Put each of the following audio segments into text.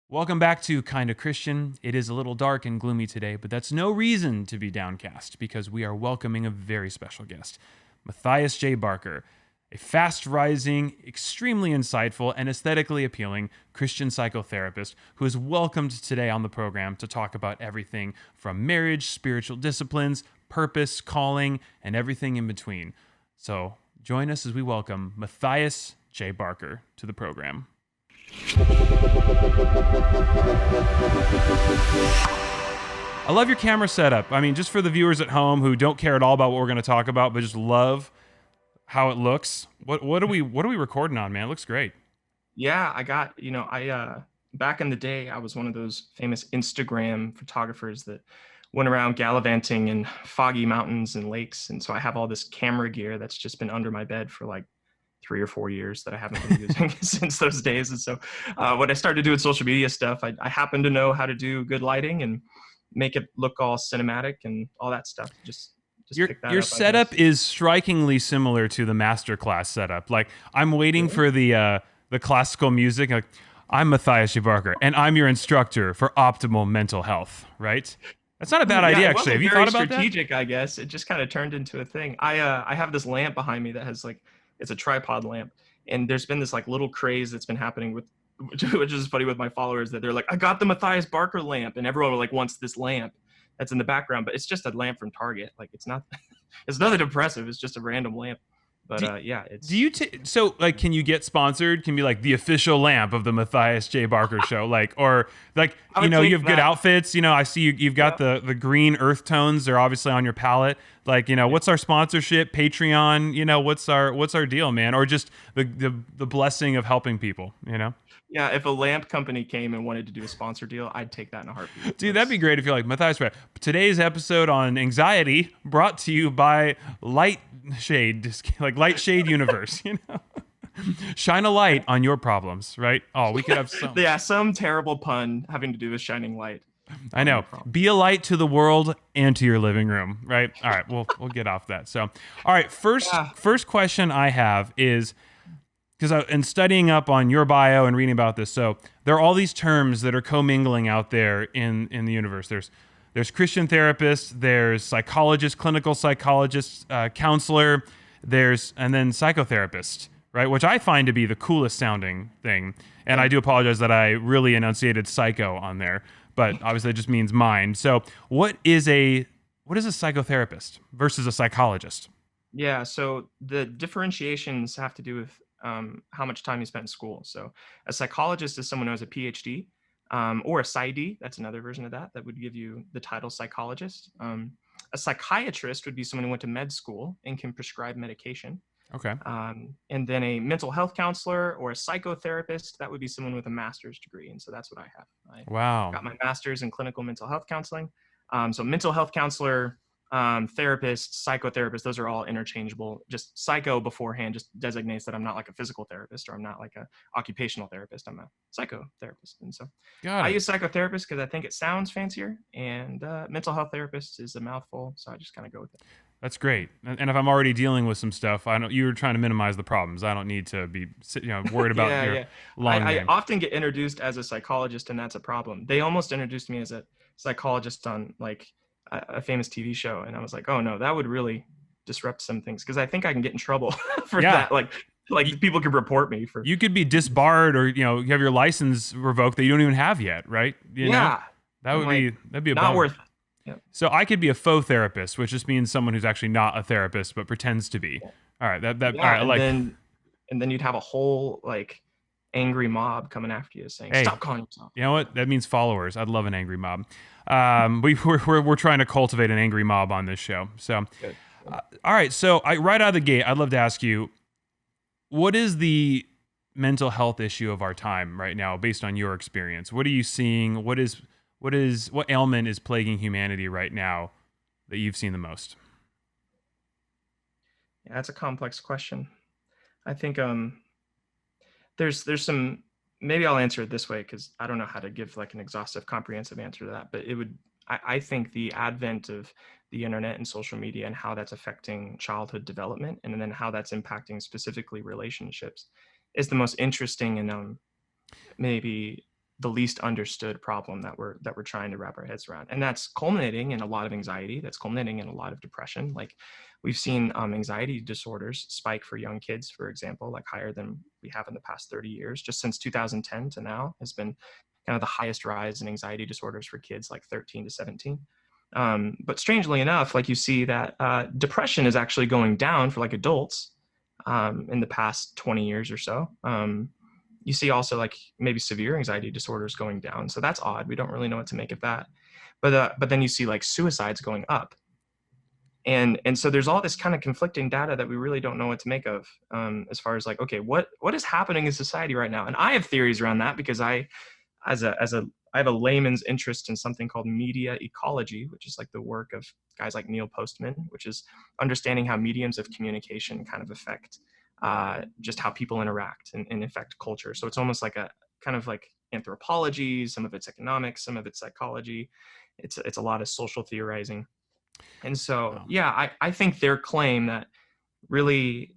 Welcome back to Kinda Christian. It is a little dark and gloomy today, but that's no reason to be downcast because we are welcoming a very special guest, Matthias J. Barker, a fast-rising, extremely insightful, and aesthetically appealing Christian psychotherapist who is welcomed today on the program to talk about everything from marriage, spiritual disciplines, purpose, calling, and everything in between. So join us as we welcome Matthias J. Barker to the program. I love your camera setup. I mean, just for the viewers at home who don't care at all about what we're going to talk about, but just love how it looks. What are we recording on, man? It looks great. Yeah, back in the day, I was one of those famous Instagram photographers that went around gallivanting in foggy mountains and lakes. And so I have all this camera gear that's just been under my bed for like 3 or 4 years that I haven't been using since those days. And so when I started doing social media stuff, I happened to know how to do good lighting and make it look all cinematic and all that stuff. Just pick that Your up, I setup guess. is strikingly similar to the masterclass setup. Like, I'm waiting for the classical music. Like, I'm Matthias J. Barker, and I'm your instructor for optimal mental health. Right? That's not a bad idea, Yeah, it actually. Have wasn't you very thought about that? strategic, I guess. It just kind of turned into a thing. I have this lamp behind me that has it's a tripod lamp, and there's been this like little craze that's been happening with, which is funny with my followers, that they're like, I got the Matthias Barker lamp, and everyone like wants this lamp that's in the background, but it's just a lamp from Target. Like it's not, it's nothing impressive. It's just a random lamp. But Do, yeah, do you so like, can you get sponsored? Can be like the official lamp of the Matthias J. Barker show, like, or like, I you would know, you take have good that. outfits. You know, I see you've got Yeah, the green earth tones. They're obviously on your palette. Like, you know, yeah. what's our sponsorship? Patreon. You know, what's our deal, man? Or just the blessing of helping people. You know. Yeah, if a lamp company came and wanted to do a sponsor deal, I'd take that in a heartbeat. Dude, that'd be great if you're like Matthias. Today's episode on anxiety brought to you by Light Shade, like Light Shade Universe. You know, shine a light on your problems, right? Oh, we could have some. Yeah, some terrible pun having to do with shining light I on your know. problem. Be a light to the world and to your living room, right? All right, we'll get off that. So, all right, Yeah. first question I have is, because in studying up on your bio and reading about this, so there are all these terms that are commingling out there in the universe. There's Christian therapist, there's psychologist, clinical psychologist, counselor, and then psychotherapist, right? Which I find to be the coolest sounding thing. And I do apologize that I really enunciated psycho on there, but obviously it just means mind. So what is a psychotherapist versus a psychologist? Yeah, so the differentiations have to do with how much time you spent in school. So a psychologist is someone who has a PhD, or a PsyD. That's another version of that would give you the title psychologist. A psychiatrist would be someone who went to med school and can prescribe medication. Okay. And then a mental health counselor or a psychotherapist, that would be someone with a master's degree. And so that's what I have. I Wow. got my master's in clinical mental health counseling. So mental health counselor, therapist, psychotherapist, those are all interchangeable. Just psycho beforehand just designates that I'm not like a physical therapist, or I'm not like a occupational therapist. I'm a psychotherapist. And so Got I it. use psychotherapist because I think it sounds fancier, and mental health therapist is a mouthful. So I just kind of go with it. That's great. And if I'm already dealing with some stuff, I don't. You're trying to minimize the problems. I don't need to be, worried about Yeah, your yeah. long I name. often get introduced as a psychologist, and that's a problem. They almost introduced me as a psychologist on like a famous TV show, and I was like, oh no, that would really disrupt some things, because I think I can get in trouble for Yeah. that. Like people could report me for. You could be disbarred, or you have your license revoked that you don't even have yet, right? Yeah, I'm like, That'd be a not bummer. worth it. Yep. So I could be a faux therapist, which just means someone who's actually not a therapist but pretends to be. All right, all Yeah, right, like, and then you'd have a whole like angry mob coming after you saying, hey, "Stop calling yourself." you know what? That means followers. I'd love an angry mob. We're trying to cultivate an angry mob on this show. So, Good. all right. So right out of the gate, I'd love to ask you, what is the mental health issue of our time right now, based on your experience? What are you seeing? What ailment is plaguing humanity right now that you've seen the most? Yeah, that's a complex question. I think there's some, maybe I'll answer it this way because I don't know how to give like an exhaustive, comprehensive answer to that, but I think the advent of the internet and social media and how that's affecting childhood development, and then how that's impacting specifically relationships, is the most interesting and maybe the least understood problem that we're trying to wrap our heads around, and that's culminating in a lot of anxiety. That's culminating in a lot of depression. Like we've seen anxiety disorders spike for young kids, for example, like higher than we have in the past 30 years. Just since 2010 to now has been kind of the highest rise in anxiety disorders for kids like 13 to 17. But strangely enough, like you see that depression is actually going down for like adults in the past 20 years or so. You see also like maybe severe anxiety disorders going down. So that's odd. We don't really know what to make of that. But then you see like suicides going up. And so there's all this kind of conflicting data that we really don't know what to make of, as far as like, okay, what is happening in society right now? And I have theories around that because I have a layman's interest in something called media ecology, which is like the work of guys like Neil Postman, which is understanding how mediums of communication kind of affect just how people interact and affect culture. So it's almost like a kind of like anthropology, some of it's economics, some of it's psychology. It's a lot of social theorizing. And so, yeah, I think their claim that really,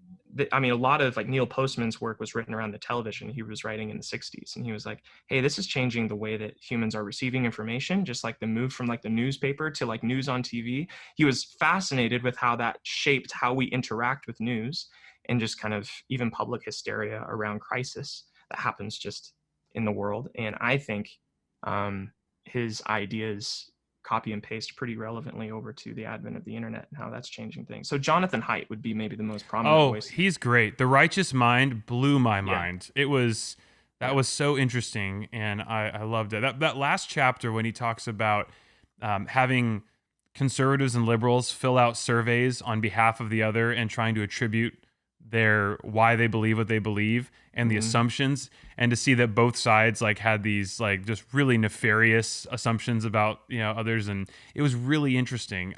I mean, a lot of like Neil Postman's work was written around the television. He was writing in the 60s, and he was like, hey, this is changing the way that humans are receiving information, just like the move from like the newspaper to like news on TV. He was fascinated with how that shaped how we interact with news and just kind of even public hysteria around crisis that happens just in the world. And I think his ideas copy and paste pretty relevantly over to the advent of the internet and how that's changing things. So Jonathan Haidt would be maybe the most prominent Oh, voice. he's great. The Righteous Mind blew my Yeah. mind. It was that was so interesting, and I loved it. That last chapter when he talks about having conservatives and liberals fill out surveys on behalf of the other and trying to attribute their why they believe what they believe and the assumptions, and to see that both sides like had these like just really nefarious assumptions about others, and it was really interesting.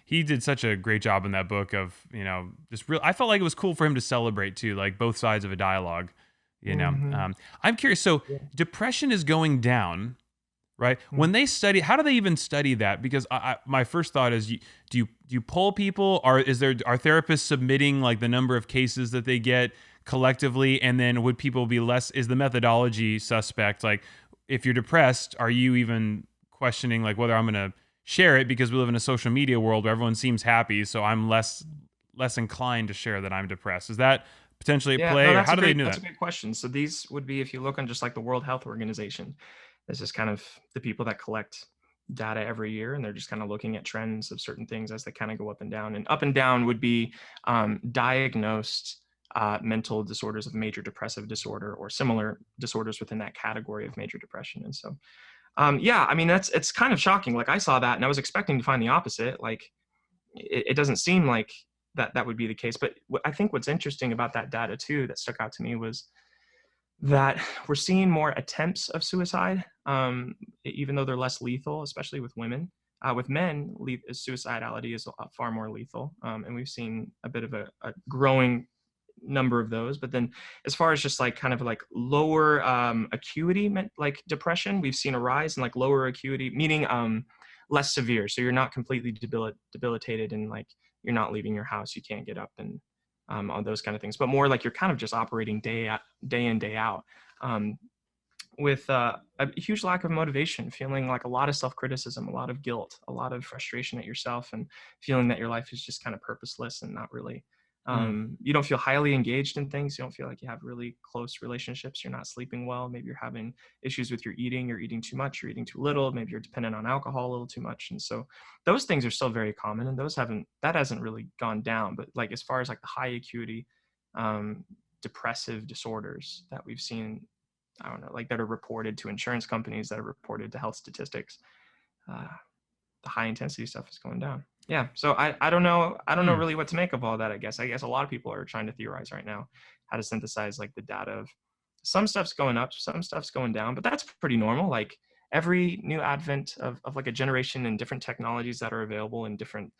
He did such a great job in that book of just real. I felt like it was cool for him to celebrate too, like both sides of a dialogue. I'm curious. So depression is going down, right? When they study, how do they even study that? Because my first thought is, do you poll people? Are therapists submitting like the number of cases that they get collectively, and then would people be less? Is the methodology suspect? Like, if you're depressed, are you even questioning like whether I'm going to share it because we live in a social media world where everyone seems happy, so I'm less inclined to share that I'm depressed? Is that potentially at play, or how do they know that? That's a good question. So these would be, if you look on just like the World Health Organization, this is kind of the people that collect data every year, and they're just kind of looking at trends of certain things as they kind of go up and down. And up and down would be diagnosed mental disorders of major depressive disorder or similar disorders within that category of major depression. And so, yeah, I mean, it's kind of shocking. Like I saw that and I was expecting to find the opposite. Like it doesn't seem like that would be the case. But I think what's interesting about that data too, that stuck out to me, was that we're seeing more attempts of suicide, even though they're less lethal, especially with women. With men, suicidality is far more lethal, and we've seen a bit of a growing number of those. But then as far as just like kind of like lower acuity, like depression, we've seen a rise in like lower acuity, meaning less severe. So you're not completely debilitated and like you're not leaving your house, you can't get up and on those kind of things, but more like you're kind of just operating day in, day out, with a huge lack of motivation, feeling like a lot of self-criticism, a lot of guilt, a lot of frustration at yourself, and feeling that your life is just kind of purposeless and not really, you don't feel highly engaged in things. You don't feel like you have really close relationships. You're not sleeping well. Maybe you're having issues with your eating. You're eating too much. You're eating too little. Maybe you're dependent on alcohol a little too much. And so those things are still very common, and that hasn't really gone down. But like as far as like the high acuity depressive disorders that we've seen, I don't know, like that are reported to insurance companies, that are reported to health statistics, the high intensity stuff is going down. Yeah. So I don't know really what to make of all that. I guess a lot of people are trying to theorize right now how to synthesize like the data of some stuff's going up, some stuff's going down, but that's pretty normal. Like every new advent of like a generation and different technologies that are available in different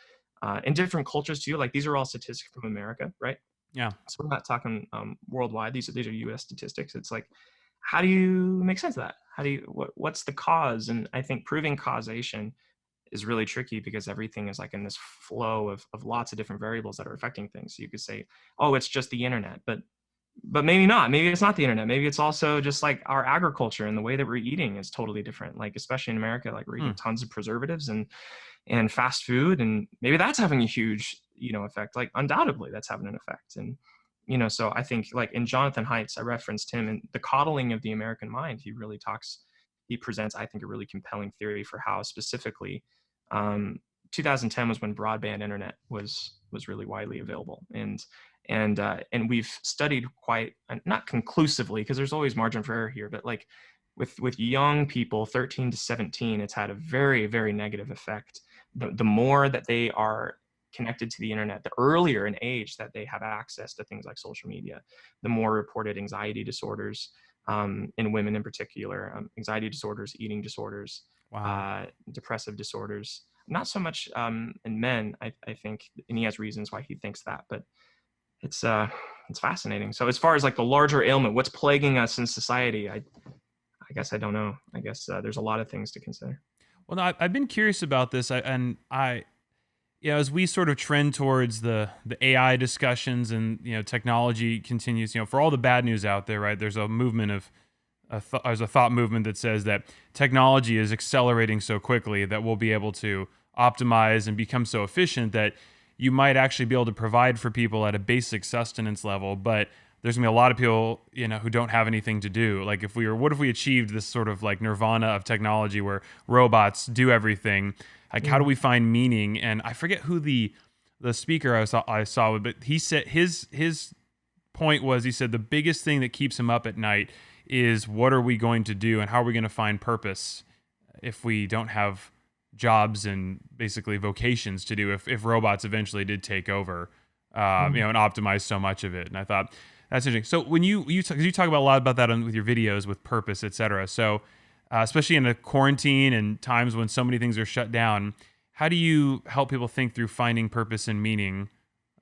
cultures too. Like these are all statistics from America, right? Yeah. So we're not talking worldwide. These are US statistics. It's like, how do you make sense of that? What's the cause? And I think proving causation is really tricky because everything is like in this flow of lots of different variables that are affecting things. So you could say, oh, it's just the internet, but but maybe not. Maybe it's not the internet. Maybe it's also just like our agriculture and the way that we're eating is totally different. Like especially in America, like we're eating tons of preservatives and fast food, and maybe that's having a huge, effect. Like undoubtedly that's having an effect. And so I think like in Jonathan Haidt's, I referenced him in The Coddling of the American Mind. He presents, I think, a really compelling theory for how specifically, 2010 was when broadband internet was really widely available, and we've studied quite, not conclusively because there's always margin for error here, but like with young people 13 to 17, it's had a very, very negative effect. The more that they are connected to the internet, the earlier in age that they have access to things like social media, the more reported anxiety disorders, in women in particular, anxiety disorders, eating disorders, Wow. depressive disorders. Not so much in men, I think, and he has reasons why he thinks that, but it's fascinating. So as far as like the larger ailment, what's plaguing us in society, I guess I don't know. I guess there's a lot of things to consider. Well, no, I've been curious about this, as we sort of trend towards the AI discussions and technology continues, for all the bad news out there, right? There's a movement of there's a thought movement that says that technology is accelerating so quickly that we'll be able to optimize and become so efficient that you might actually be able to provide for people at a basic sustenance level, but there's gonna be a lot of people, who don't have anything to do. Like what if we achieved this sort of like nirvana of technology where robots do everything? Like, how do we find meaning? And I forget who the speaker I saw, but he said his point was, he said the biggest thing that keeps him up at night is what are we going to do and how are we going to find purpose if we don't have jobs and basically vocations to do if robots eventually did take over, and optimize so much of it. And I thought that's interesting. So when you talk about a lot about that with your videos with purpose, etc. So especially in a quarantine and times when so many things are shut down, how do you help people think through finding purpose and meaning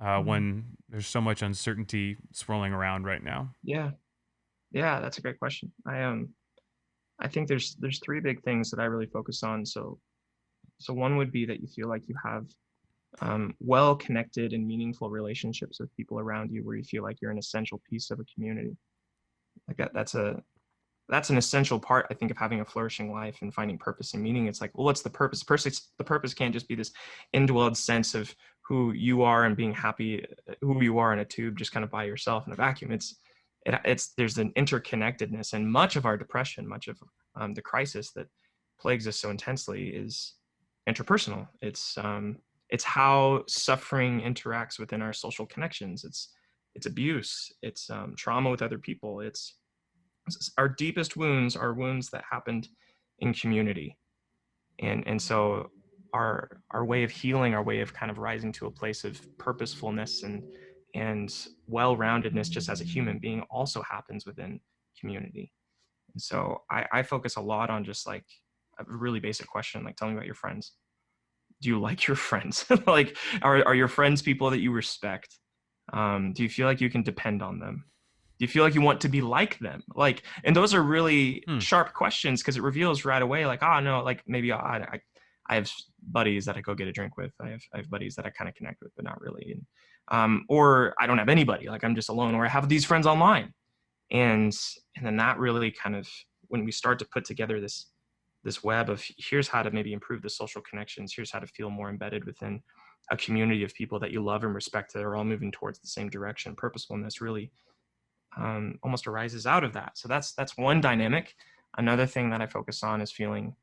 when there's so much uncertainty swirling around right now? Yeah, yeah, that's a great question. I think there's three big things that I really focus on. So one would be that you feel like you have well connected and meaningful relationships with people around you, where you feel like you're an essential piece of a community. Like that's an essential part, I think, of having a flourishing life and finding purpose and meaning. It's like, well, what's the purpose? The purpose can't just be this indwelled sense of who you are and being happy, who you are in a tube, just kind of by yourself in a vacuum. It's there's an interconnectedness, and much of our depression, much of the crisis that plagues us so intensely is interpersonal. It's how suffering interacts within our social connections. It's abuse. It's trauma with other people. It's our deepest wounds are wounds that happened in community, and so our way of healing, our way of kind of rising to a place of purposefulness and well-roundedness just as a human being also happens within community. And so I focus a lot on just like a really basic question, like tell me about your friends. Do you like your friends? Like are your friends people that you respect? Do you feel like you can depend on them? Do you feel like you want to be like them? Like, and those are really Hmm. sharp questions because it reveals right away, like, oh no, like maybe I have buddies that I go get a drink with. I have buddies that I kind of connect with, but not really. And, or I don't have anybody. Like I'm just alone. Or I have these friends online, and then that really kind of, when we start to put together this web of here's how to maybe improve the social connections, here's how to feel more embedded within a community of people that you love and respect that are all moving towards the same direction. Purposefulness really almost arises out of that. So that's one dynamic. Another thing that I focus on is feeling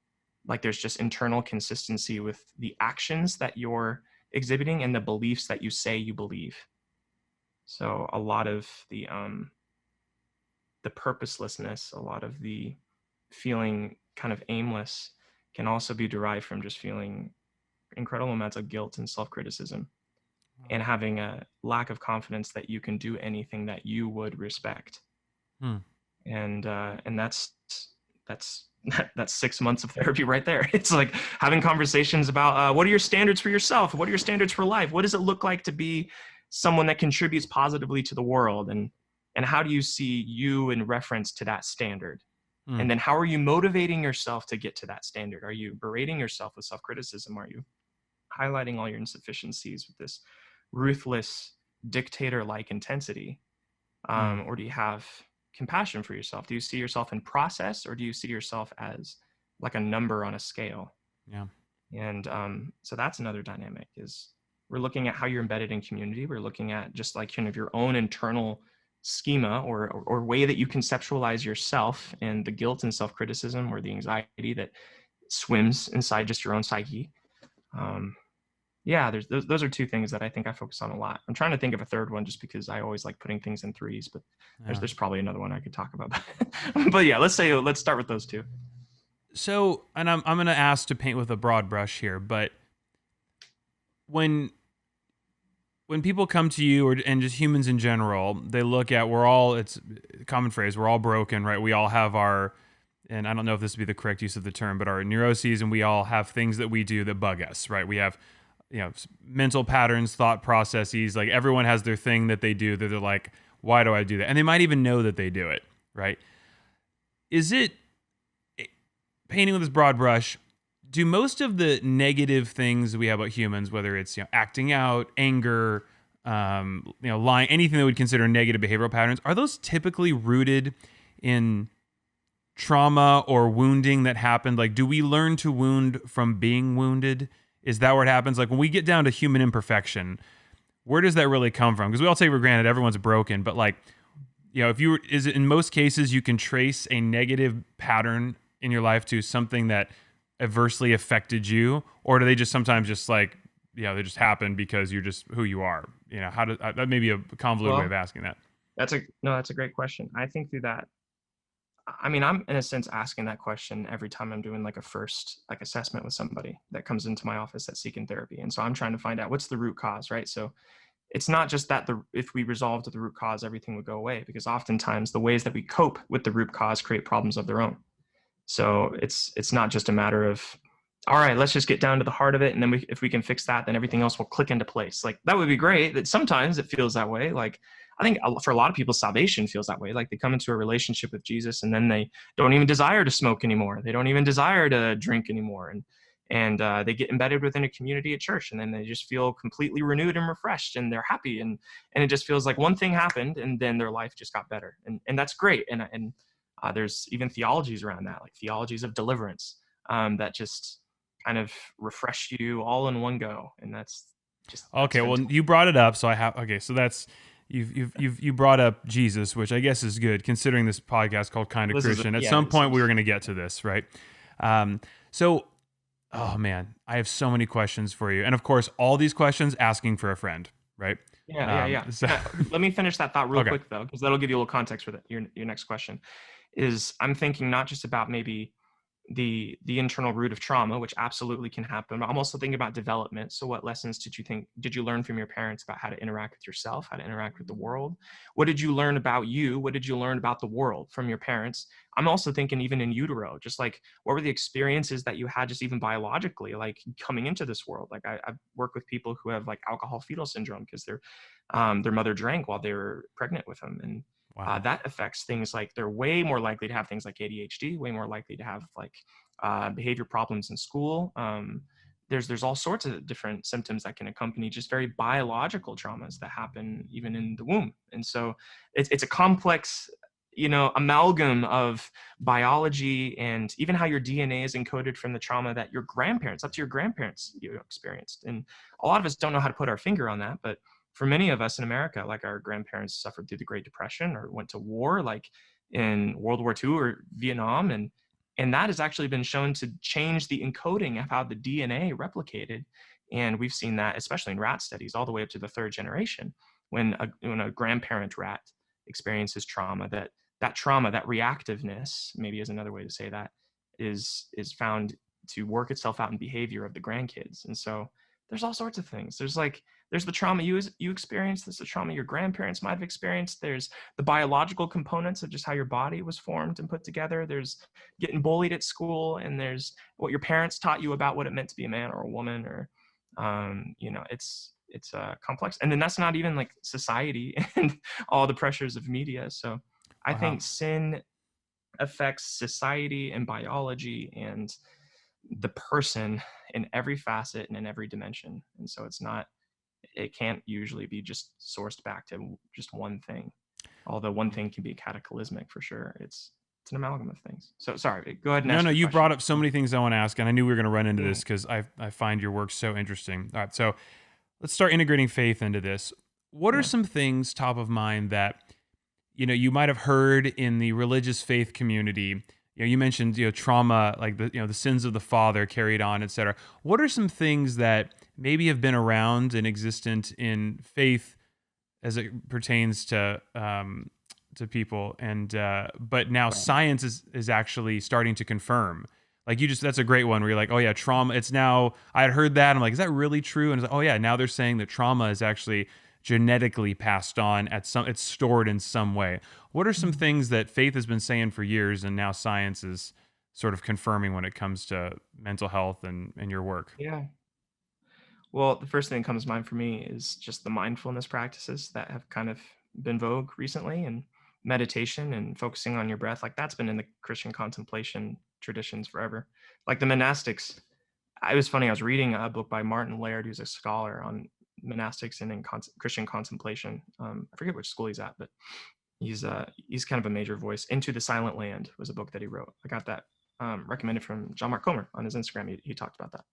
like there's just internal consistency with the actions that you're exhibiting and the beliefs that you say you believe. So a lot of the purposelessness, a lot of the feeling kind of aimless can also be derived from just feeling incredible amounts of guilt and self-criticism and having a lack of confidence that you can do anything that you would respect. Hmm. And that's that's 6 months of therapy right there. It's like having conversations about what are your standards for yourself? What are your standards for life? What does it look like to be someone that contributes positively to the world? And how do you see you in reference to that standard? Hmm. And then how are you motivating yourself to get to that standard? Are you berating yourself with self-criticism? Are you highlighting all your insufficiencies with this ruthless dictator-like intensity? Mm, Or do you have compassion for yourself? Do you see yourself in process, or do you see yourself as like a number on a scale? yeah. And so that's another dynamic, is we're looking at how you're embedded in community. We're looking at just like kind of your own internal schema, or way that you conceptualize yourself, and the guilt and self-criticism or the anxiety that swims inside just your own psyche. Um, yeah, there's those are two things that I think I focus on a lot. I'm trying to think of a third one, just because I always like putting things in threes, but Yeah. there's probably another one I could talk about. But yeah, let's start with those two. So, and I'm going to ask to paint with a broad brush here, but when people come to you, and just humans in general, they look at, it's a common phrase, we're all broken, right? We all have our, and I don't know if this would be the correct use of the term, but our neuroses, and we all have things that we do that bug us, right? We have, mental patterns, thought processes. Like, everyone has their thing that they do that they're like, why do I do that? And they might even know that they do it, right? Is it, painting with this broad brush, do most of the negative things we have about humans, whether it's acting out, anger, lying, anything that we'd consider negative behavioral patterns, are those typically rooted in trauma or wounding that happened? Like, do we learn to wound from being wounded? Is that where it happens? Like, when we get down to human imperfection, where does that really come from? Because we all take for granted everyone's broken, but like, is it in most cases you can trace a negative pattern in your life to something that adversely affected you, or do they just sometimes just like, they just happen because you're just who you are? How does that, may be a convoluted way of Well, asking that. that's a great question. I think through that, I mean, I'm in a sense asking that question every time I'm doing like a first like assessment with somebody that comes into my office that's seeking therapy. And so I'm trying to find out what's the root cause, right? So it's not just that if we resolved the root cause, everything would go away, because oftentimes the ways that we cope with the root cause create problems of their own. So it's not just a matter of, all right, let's just get down to the heart of it, and then if we can fix that, then everything else will click into place. Like, that would be great. That sometimes it feels that way. Like, I think for a lot of people, salvation feels that way. Like, they come into a relationship with Jesus, and then they don't even desire to smoke anymore. They don't even desire to drink anymore, and they get embedded within a community at church, and then they just feel completely renewed and refreshed, and they're happy, and it just feels like one thing happened, and then their life just got better, and that's great. And there's even theologies around that, like theologies of deliverance, that just kind of refresh you all in one go, and that's Okay, well, fantastic. you brought it up, so I have. Okay, so that's you brought up Jesus, which I guess is good considering this podcast called Kind of This is Christian. At yeah, some it's point, we were going to get to this, right? So, oh man, I have so many questions for you, and of course, all these questions asking for a friend, right? So Let me finish that thought real okay, quick though, because that'll give you a little context for your next question. Is I'm thinking not just about maybe the internal root of trauma, which absolutely can happen, but I'm also thinking about development. So what lessons did you learn from your parents about how to interact with yourself, how to interact with the world? What did you learn about you? What did you learn about the world from your parents? I'm also thinking even in utero, just like, what were the experiences that you had just even biologically, like coming into this world? Like, I've worked with people who have like alcohol fetal syndrome because their mother drank while they were pregnant with them, and wow, that affects things like, they're way more likely to have things like ADHD, way more likely to have like behavior problems in school. There's all sorts of different symptoms that can accompany just very biological traumas that happen even in the womb. And so it's a complex, amalgam of biology, and even how your DNA is encoded from the trauma that your grandparents, up to your grandparents, experienced. And a lot of us don't know how to put our finger on that, but for many of us in America, like, our grandparents suffered through the Great Depression or went to war, like in World War II or Vietnam, and that has actually been shown to change the encoding of how the DNA replicated. And we've seen that, especially in rat studies, all the way up to the third generation, when a grandparent rat experiences trauma, that trauma, that reactiveness, maybe is another way to say that, is found to work itself out in behavior of the grandkids. And so there's all sorts of things. There's the trauma you experienced. There's the trauma your grandparents might have experienced. There's the biological components of just how your body was formed and put together. There's getting bullied at school, and there's what your parents taught you about what it meant to be a man or a woman, or it's complex. And then that's not even like society and all the pressures of media. So I wow. think sin affects society and biology and the person in every facet and in every dimension. And so it can't usually be just sourced back to just one thing. although one thing can be cataclysmic for sure. It's an amalgam of things. So sorry, go ahead and No, ask no, your you question. brought up so many things I want to ask, and I knew we were going to run into Yeah. this because I find your work so interesting. All right, so let's start integrating faith into this. What are Yeah. some things top of mind that you might have heard in the religious faith community? You mentioned trauma, like the sins of the father carried on, etc. What are some things that maybe have been around and existent in faith as it pertains to people, and but now Right. science is actually starting to confirm. Like that's a great one where you're like, oh yeah, trauma. It's now I had heard that. I'm like, is that really true? And it's like, oh yeah, now they're saying that trauma is actually genetically passed on it's stored in some way. What are some Mhm. things that faith has been saying for years and now science is sort of confirming when it comes to mental health and your work? Yeah. Well, the first thing that comes to mind for me is just the mindfulness practices that have kind of been vogue recently, and meditation and focusing on your breath. Like that's been in the Christian contemplation traditions forever. Like the monastics. It was funny. I was reading a book by Martin Laird, who's a scholar on monastics and in Christian contemplation. I forget which school he's at, but he's kind of a major voice. Into the Silent Land was a book that he wrote. I got that recommended from John Mark Comer on his Instagram. He talked about that,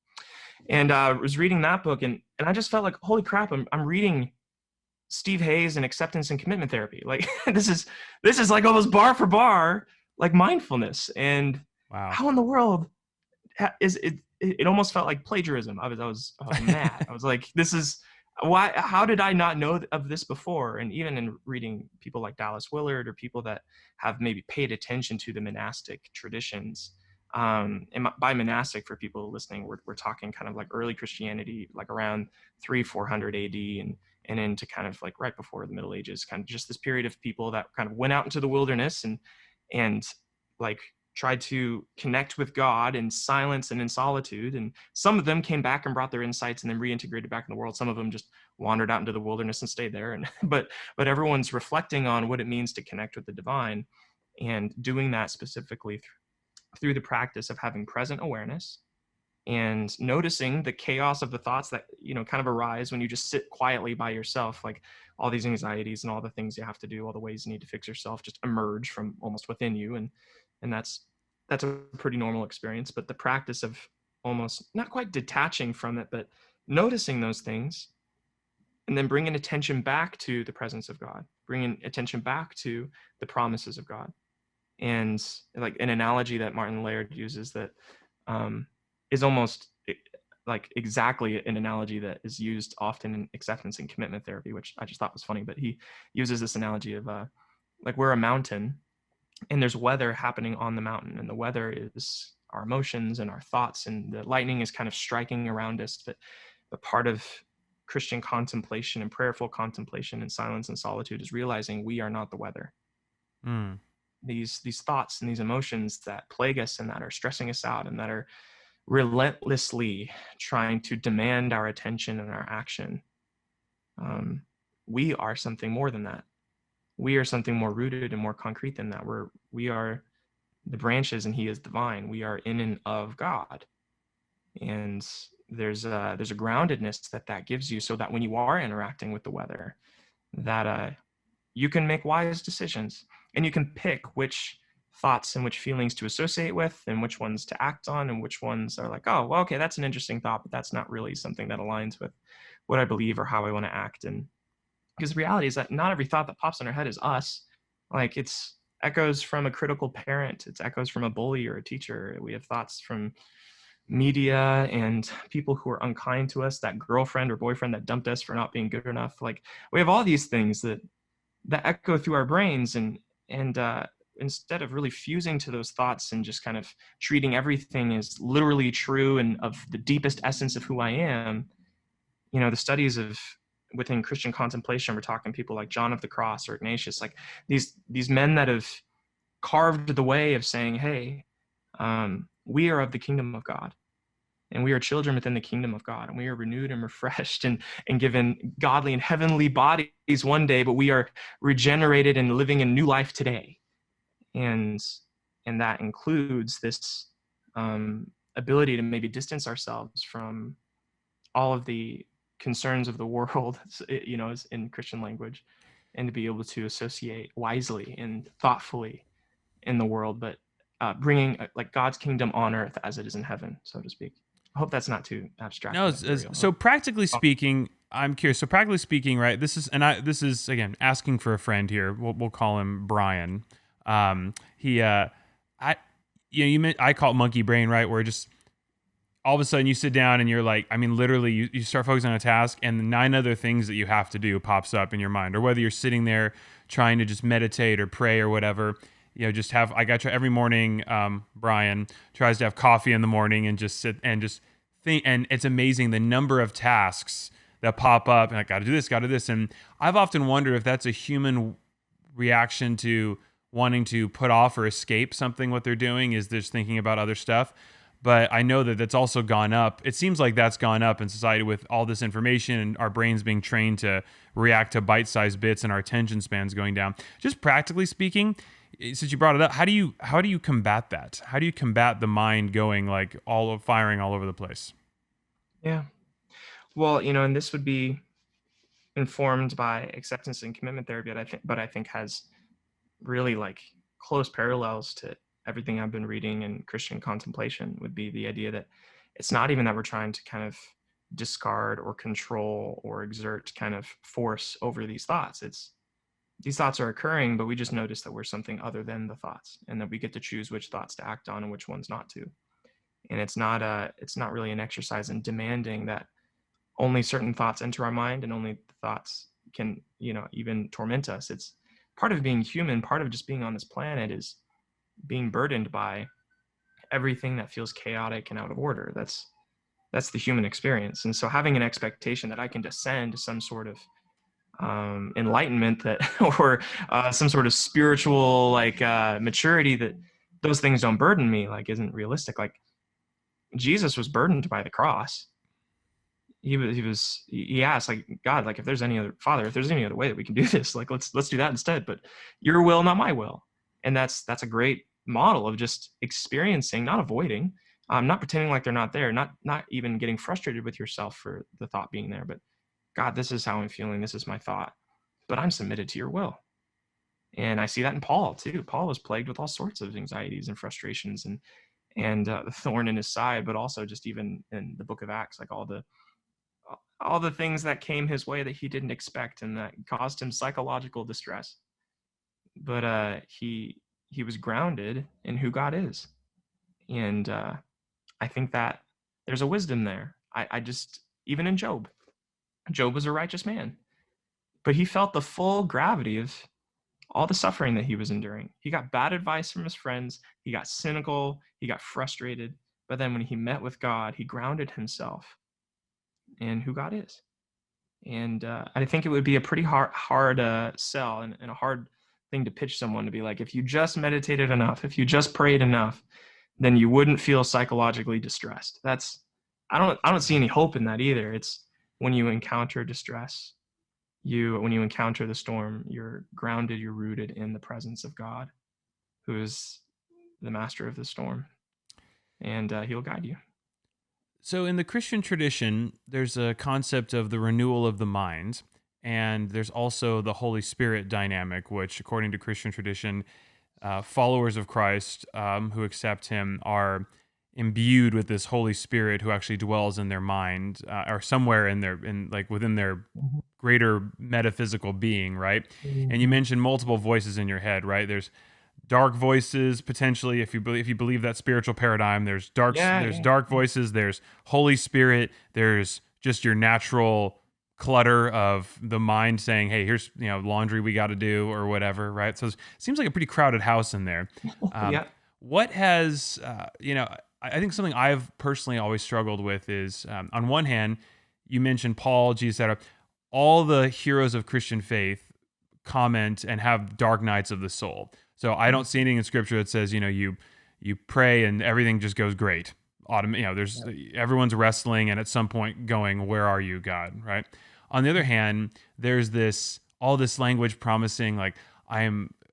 and was reading that book, and I just felt like, holy crap, I'm reading Steve Hayes and acceptance and commitment therapy. Like this is like almost bar for bar like mindfulness. And Wow. how in the world is it? It almost felt like plagiarism. I was mad. I was like, this is why. How did I not know of this before? And even in reading people like Dallas Willard or people that have maybe paid attention to the monastic traditions. And by monastic, for people listening, we're talking kind of like early Christianity, like around 400 AD, and into kind of like right before the Middle Ages, kind of just this period of people that kind of went out into the wilderness and like tried to connect with God in silence and in solitude. And some of them came back and brought their insights and then reintegrated back in the world. Some of them just wandered out into the wilderness and stayed there. And but everyone's reflecting on what it means to connect with the divine, and doing that specifically through the practice of having present awareness and noticing the chaos of the thoughts that kind of arise when you just sit quietly by yourself. Like all these anxieties and all the things you have to do, all the ways you need to fix yourself, just emerge from almost within you. And that's a pretty normal experience. But the practice of almost not quite detaching from it, but noticing those things, and then bringing attention back to the presence of God, bringing attention back to the promises of God. And like an analogy that Martin Laird uses that um, is almost like exactly an analogy that is used often in acceptance and commitment therapy, which I just thought was funny. But he uses this analogy of like we're a mountain and there's weather happening on the mountain, and the weather is our emotions and our thoughts, and the lightning is kind of striking around us. But part of Christian contemplation and prayerful contemplation and silence and solitude is realizing we are not the weather. Mm. These thoughts and these emotions that plague us and that are stressing us out and that are relentlessly trying to demand our attention and our action, um, we are something more than that. We are something more rooted and more concrete than that. We are the branches and he is the vine. We are in and of God. And there's a groundedness that gives you, so that when you are interacting with the weather, that you can make wise decisions, and you can pick which thoughts and which feelings to associate with and which ones to act on, and which ones are like, oh, well, okay, that's an interesting thought, but that's not really something that aligns with what I believe or how I want to act. And because the reality is that not every thought that pops in our head is us. Like it's echoes from a critical parent, it's echoes from a bully or a teacher. We have thoughts from media and people who are unkind to us, that girlfriend or boyfriend that dumped us for not being good enough. Like we have all these things that echo through our brains, and instead of really fusing to those thoughts and just kind of treating everything as literally true and of the deepest essence of who I am, the studies of within Christian contemplation, we're talking people like John of the Cross or Ignatius, like these men that have carved the way of saying, hey, we are of the kingdom of God, and we are children within the kingdom of God, and we are renewed and refreshed and given godly and heavenly bodies one day, but we are regenerated and living a new life today. And and that includes this ability to maybe distance ourselves from all of the concerns of the world, in Christian language, and to be able to associate wisely and thoughtfully in the world, but bringing like God's kingdom on earth as it is in heaven, so to speak. I hope that's not too abstract No, and ethereal. so practically speaking, I'm curious. So practically speaking, right? This is again asking for a friend here. We'll call him Brian. He, I, I call it monkey brain, right? Where just all of a sudden you sit down and you're like, I mean, literally, you start focusing on a task, and the 9 other things that you have to do pops up in your mind, or whether you're sitting there trying to just meditate or pray or whatever. Just have I got to every morning. Brian tries to have coffee in the morning and just sit and just think, and it's amazing the number of tasks that pop up, and I got to do this, got to do this, and I've often wondered if that's a human reaction to wanting to put off or escape something. What they're doing is just thinking about other stuff. But I know that that's also gone up. It seems like that's gone up in society with all this information and our brains being trained to react to bite-sized bits and our attention spans going down. Just practically speaking, since you brought it up, how do you combat that? How do you combat the mind going like firing all over the place? Yeah. Well, and this would be informed by acceptance and commitment therapy, but I think has really like close parallels to everything I've been reading in Christian contemplation, would be the idea that it's not even that we're trying to kind of discard or control or exert kind of force over these thoughts. It's these thoughts are occurring, but we just notice that we're something other than the thoughts, and that we get to choose which thoughts to act on and which ones not to. And it's not really an exercise in demanding that only certain thoughts enter our mind and only the thoughts can, even torment us. It's part of being human. Part of just being on this planet is being burdened by everything that feels chaotic and out of order. That's the human experience. And so having an expectation that I can descend to some sort of enlightenment that or some sort of spiritual maturity, that those things don't burden me, like, isn't realistic. Like, Jesus was burdened by the cross. He asked, like, God, like, if there's any other way that we can do this, like, let's do that instead, but your will, not my will. And that's a great model of just experiencing, not avoiding, not pretending like they're not there, not even getting frustrated with yourself for the thought being there, but God, this is how I'm feeling, this is my thought, but I'm submitted to your will. And I see that in Paul too. Paul was plagued with all sorts of anxieties and frustrations and the thorn in his side, but also just even in the book of Acts, like all the things that came his way that he didn't expect and that caused him psychological distress. But he was grounded in who God is. And I think that there's a wisdom there. I just, even in Job was a righteous man, but he felt the full gravity of all the suffering that he was enduring. He got bad advice from his friends. He got cynical. He got frustrated. But then when he met with God, he grounded himself in who God is. And I think it would be a pretty hard sell and a hard thing to pitch someone, to be like, if you just meditated enough, if you just prayed enough, then you wouldn't feel psychologically distressed. I don't see any hope in that either. It's when you encounter distress, when you encounter the storm, you're grounded, you're rooted in the presence of God, who is the master of the storm, and he'll guide you. So in the Christian tradition, there's a concept of the renewal of the mind, and there's also the Holy Spirit dynamic, which, according to Christian tradition, followers of Christ who accept him are imbued with this Holy Spirit who actually dwells in their mind or somewhere within their greater metaphysical being, right? Mm-hmm. And you mentioned multiple voices in your head, right? There's dark voices potentially, if you believe that spiritual paradigm. There's dark voices. There's Holy Spirit. There's just your natural clutter of the mind saying, "Hey, here's laundry we got to do," or whatever, right? So it seems like a pretty crowded house in there. Yeah. What has I think something I've personally always struggled with is, on one hand, you mentioned Paul, Jesus, etc. All the heroes of Christian faith comment and have dark nights of the soul. So I don't see anything in Scripture that says, you pray and everything just goes great. Everyone's wrestling and at some point going, "Where are you, God?" Right? On the other hand, there's all this language promising, like,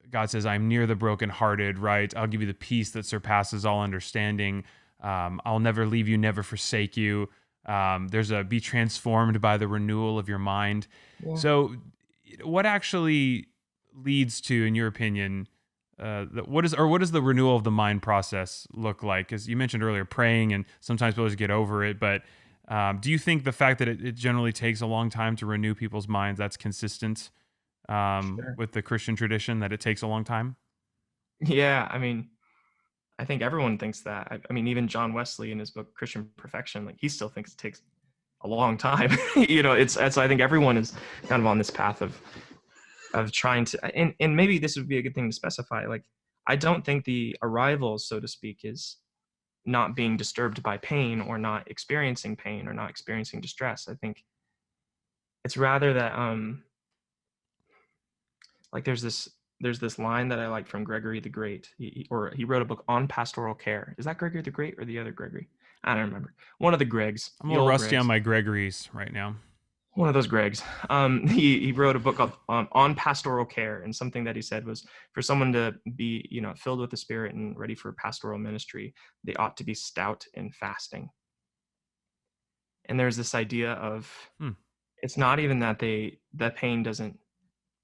God says, "I'm near the brokenhearted," right? "I'll give you the peace that surpasses all understanding. I'll never leave you, never forsake you." There's be transformed by the renewal of your mind. Yeah. So, what actually leads to, in your opinion, what does the renewal of the mind process look like? As you mentioned earlier, praying, and sometimes people just get over it. But do you think the fact that it generally takes a long time to renew people's minds, that's consistent Sure. with the Christian tradition, that it takes a long time? Yeah, I mean, I think everyone thinks that. I mean, even John Wesley in his book Christian Perfection, like he still thinks it takes a long time. It's I think everyone is kind of on this path of trying to, and maybe this would be a good thing to specify. Like, I don't think the arrival, so to speak, is not being disturbed by pain or not experiencing pain or not experiencing distress. I think it's rather that like there's this line that I like from Gregory the Great. He wrote a book on pastoral care. Is that Gregory the Great or the other Gregory? I don't remember. One of the Gregs, I'm a the little old rusty on Gregs. my Gregories right now. One of those Gregs. He wrote a book on pastoral care, and something that he said was for someone to be filled with the Spirit and ready for pastoral ministry, they ought to be stout in fasting. And there's this idea of Hmm. it's not even that pain doesn't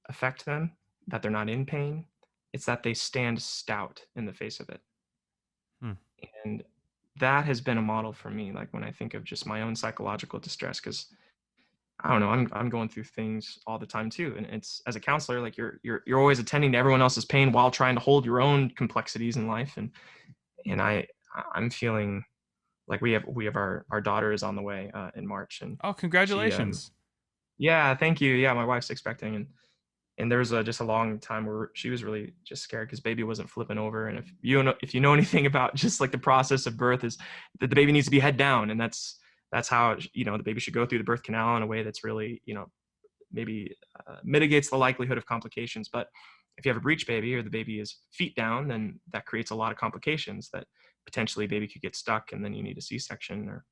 affect them, that they're not in pain. It's that they stand stout in the face of it. Hmm. And that has been a model for me, like when I think of just my own psychological distress, because I don't know, I'm going through things all the time too. And it's, as a counselor, like you're always attending to everyone else's pain while trying to hold your own complexities in life. And I'm feeling like we have our daughter is on the way in March, and Oh, she congratulations. yeah, thank you. Yeah, my wife's expecting, and there was just a long time where she was really just scared because baby wasn't flipping over. And if you know anything about just like the process of birth, is that the baby needs to be head down, and that's how the baby should go through the birth canal in a way that's really maybe mitigates the likelihood of complications. But if you have a breech baby or the baby is feet down, then that creates a lot of complications that potentially baby could get stuck, and then you need a C-section or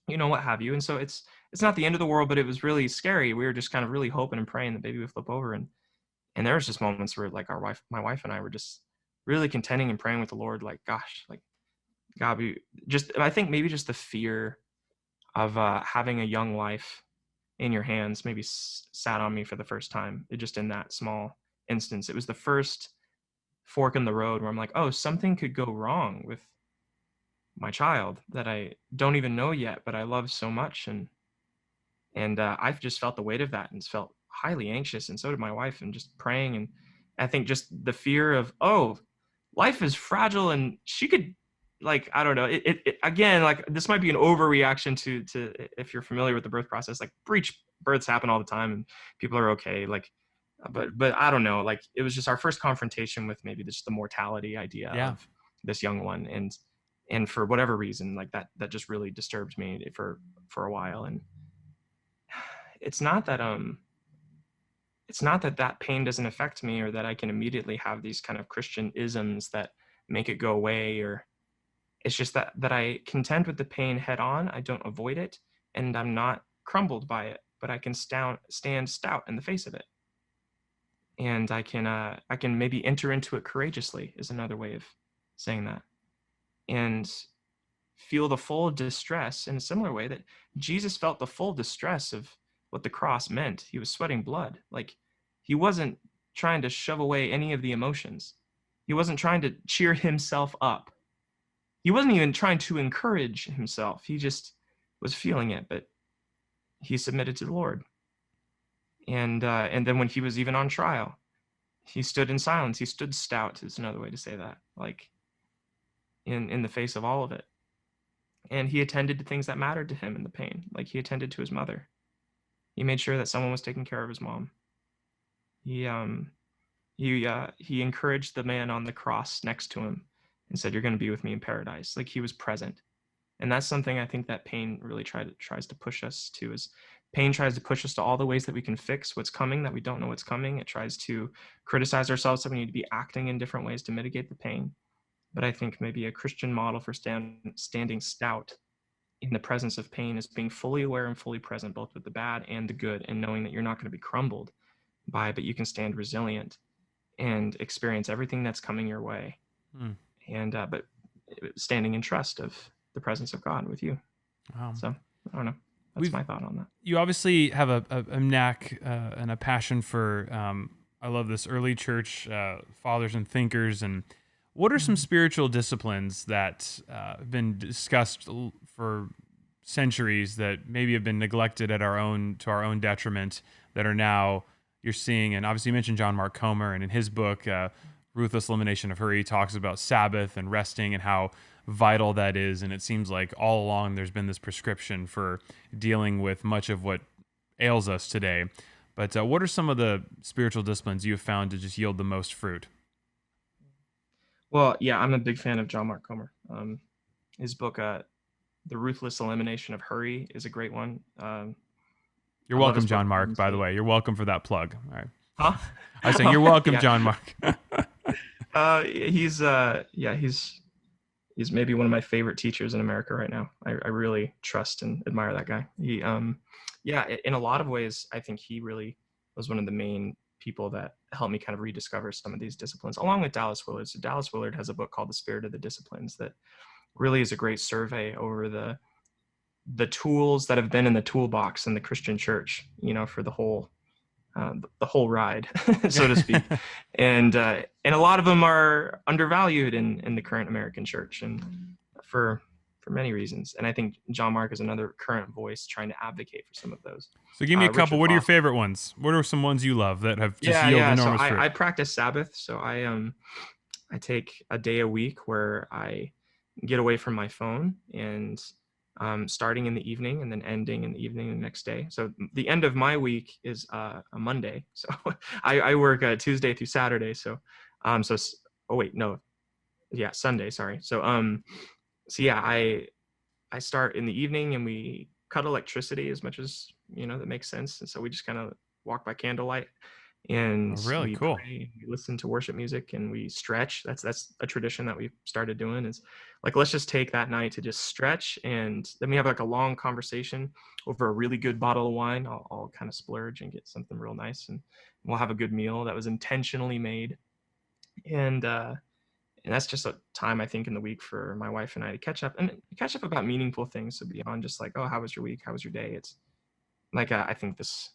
what have you. And so it's not the end of the world, but it was really scary. We were just kind of really hoping and praying the baby would flip over, and there was just moments where like my wife and I were just really contending and praying with the Lord, like, gosh, like God, I think maybe just the fear of having a young life in your hands maybe sat on me for the first time. It just in that small instance, it was the first fork in the road where I'm like, oh, something could go wrong with my child that I don't even know yet, but I love so much. And I've just felt the weight of that and felt highly anxious, and so did my wife, and just praying. And I think just the fear of, oh, life is fragile, and she could, like, I don't know, it again, like this might be an overreaction to if you're familiar with the birth process, like breech births happen all the time and people are okay, like, but I don't know, like it was just our first confrontation with maybe just the mortality idea Yeah. of this young one. And for whatever reason, like that just really disturbed me for a while. And it's not that that pain doesn't affect me, or that I can immediately have these kind of Christian isms that make it go away, or it's just that I contend with the pain head on. I don't avoid it, and I'm not crumbled by it, but I can stand stout in the face of it. And I can maybe enter into it courageously, is another way of saying that. And feel the full distress in a similar way that Jesus felt the full distress of what the cross meant. He was sweating blood. Like, he wasn't trying to shove away any of the emotions. He wasn't trying to cheer himself up. He wasn't even trying to encourage himself. He just was feeling it, but he submitted to the Lord. And then when he was even on trial, he stood in silence. He stood stout, is another way to say that, like in the face of all of it. And he attended to things that mattered to him in the pain. Like, he attended to his mother. He made sure that someone was taking care of his mom. He encouraged the man on the cross next to him and said, "You're going to be with me in paradise." Like, he was present. And that's something I think that pain really tries to push us to. Is pain tries to push us to all the ways that we can fix what's coming, that we don't know what's coming. It tries to criticize ourselves, that we need to be acting in different ways to mitigate the pain. But I think maybe a Christian model for standing stout in the presence of pain is being fully aware and fully present, both with the bad and the good, and knowing that you're not going to be crumbled by it, but you can stand resilient and experience everything that's coming your way. Hmm. And but standing in trust of the presence of God with you. Wow. So I don't know. That's my thought on that. You obviously have a knack and a passion for, I love this, early church fathers and thinkers. And what are some spiritual disciplines that have been discussed for centuries that maybe have been neglected to our own detriment, that are now you're seeing? And obviously you mentioned John Mark Comer, and in his book, Ruthless Elimination of Hurry, he talks about Sabbath and resting and how vital that is. And it seems like all along there's been this prescription for dealing with much of what ails us today. But what are some of the spiritual disciplines you have found to just yield the most fruit? Well, yeah, I'm a big fan of John Mark Comer. His book, The Ruthless Elimination of Hurry, is a great one. You're I love welcome, his book, John Mark, by the way. You're welcome for that plug. All right. Huh? I was saying you're welcome, Yeah. John Mark. He's maybe one of my favorite teachers in America right now. I really trust and admire that guy. He, in a lot of ways, I think he really was one of the main people that helped me kind of rediscover some of these disciplines, along with Dallas Willard. So Dallas Willard has a book called The Spirit of the Disciplines that really is a great survey over the tools that have been in the toolbox in the Christian church, for the whole ride, so to speak. And a lot of them are undervalued in the current American church, and for many reasons. And I think John Mark is another current voice trying to advocate for some of those. So give me a couple. Richard What are your Foster. favorite ones? What are some ones you love that have just Yeah, yielded yeah. So enormous fruit? I practice Sabbath. So I take a day a week where I get away from my phone, and starting in the evening and then ending in the evening the next day. So the end of my week is a Monday. So I work Tuesday through Saturday. So Sunday. Sorry. So yeah, I start in the evening, and we cut electricity as much as that makes sense. And so we just kind of walk by candlelight, and really we cool. pray, we listen to worship music, and we stretch. That's a tradition that we've started doing, is like, let's just take that night to just stretch, and then we have like a long conversation over a really good bottle of wine. I'll kind of splurge and get something real nice, and we'll have a good meal that was intentionally made. And that's just a time, I think, in the week for my wife and I to catch up about meaningful things. So beyond just like, oh, how was your week? How was your day? It's like, I think this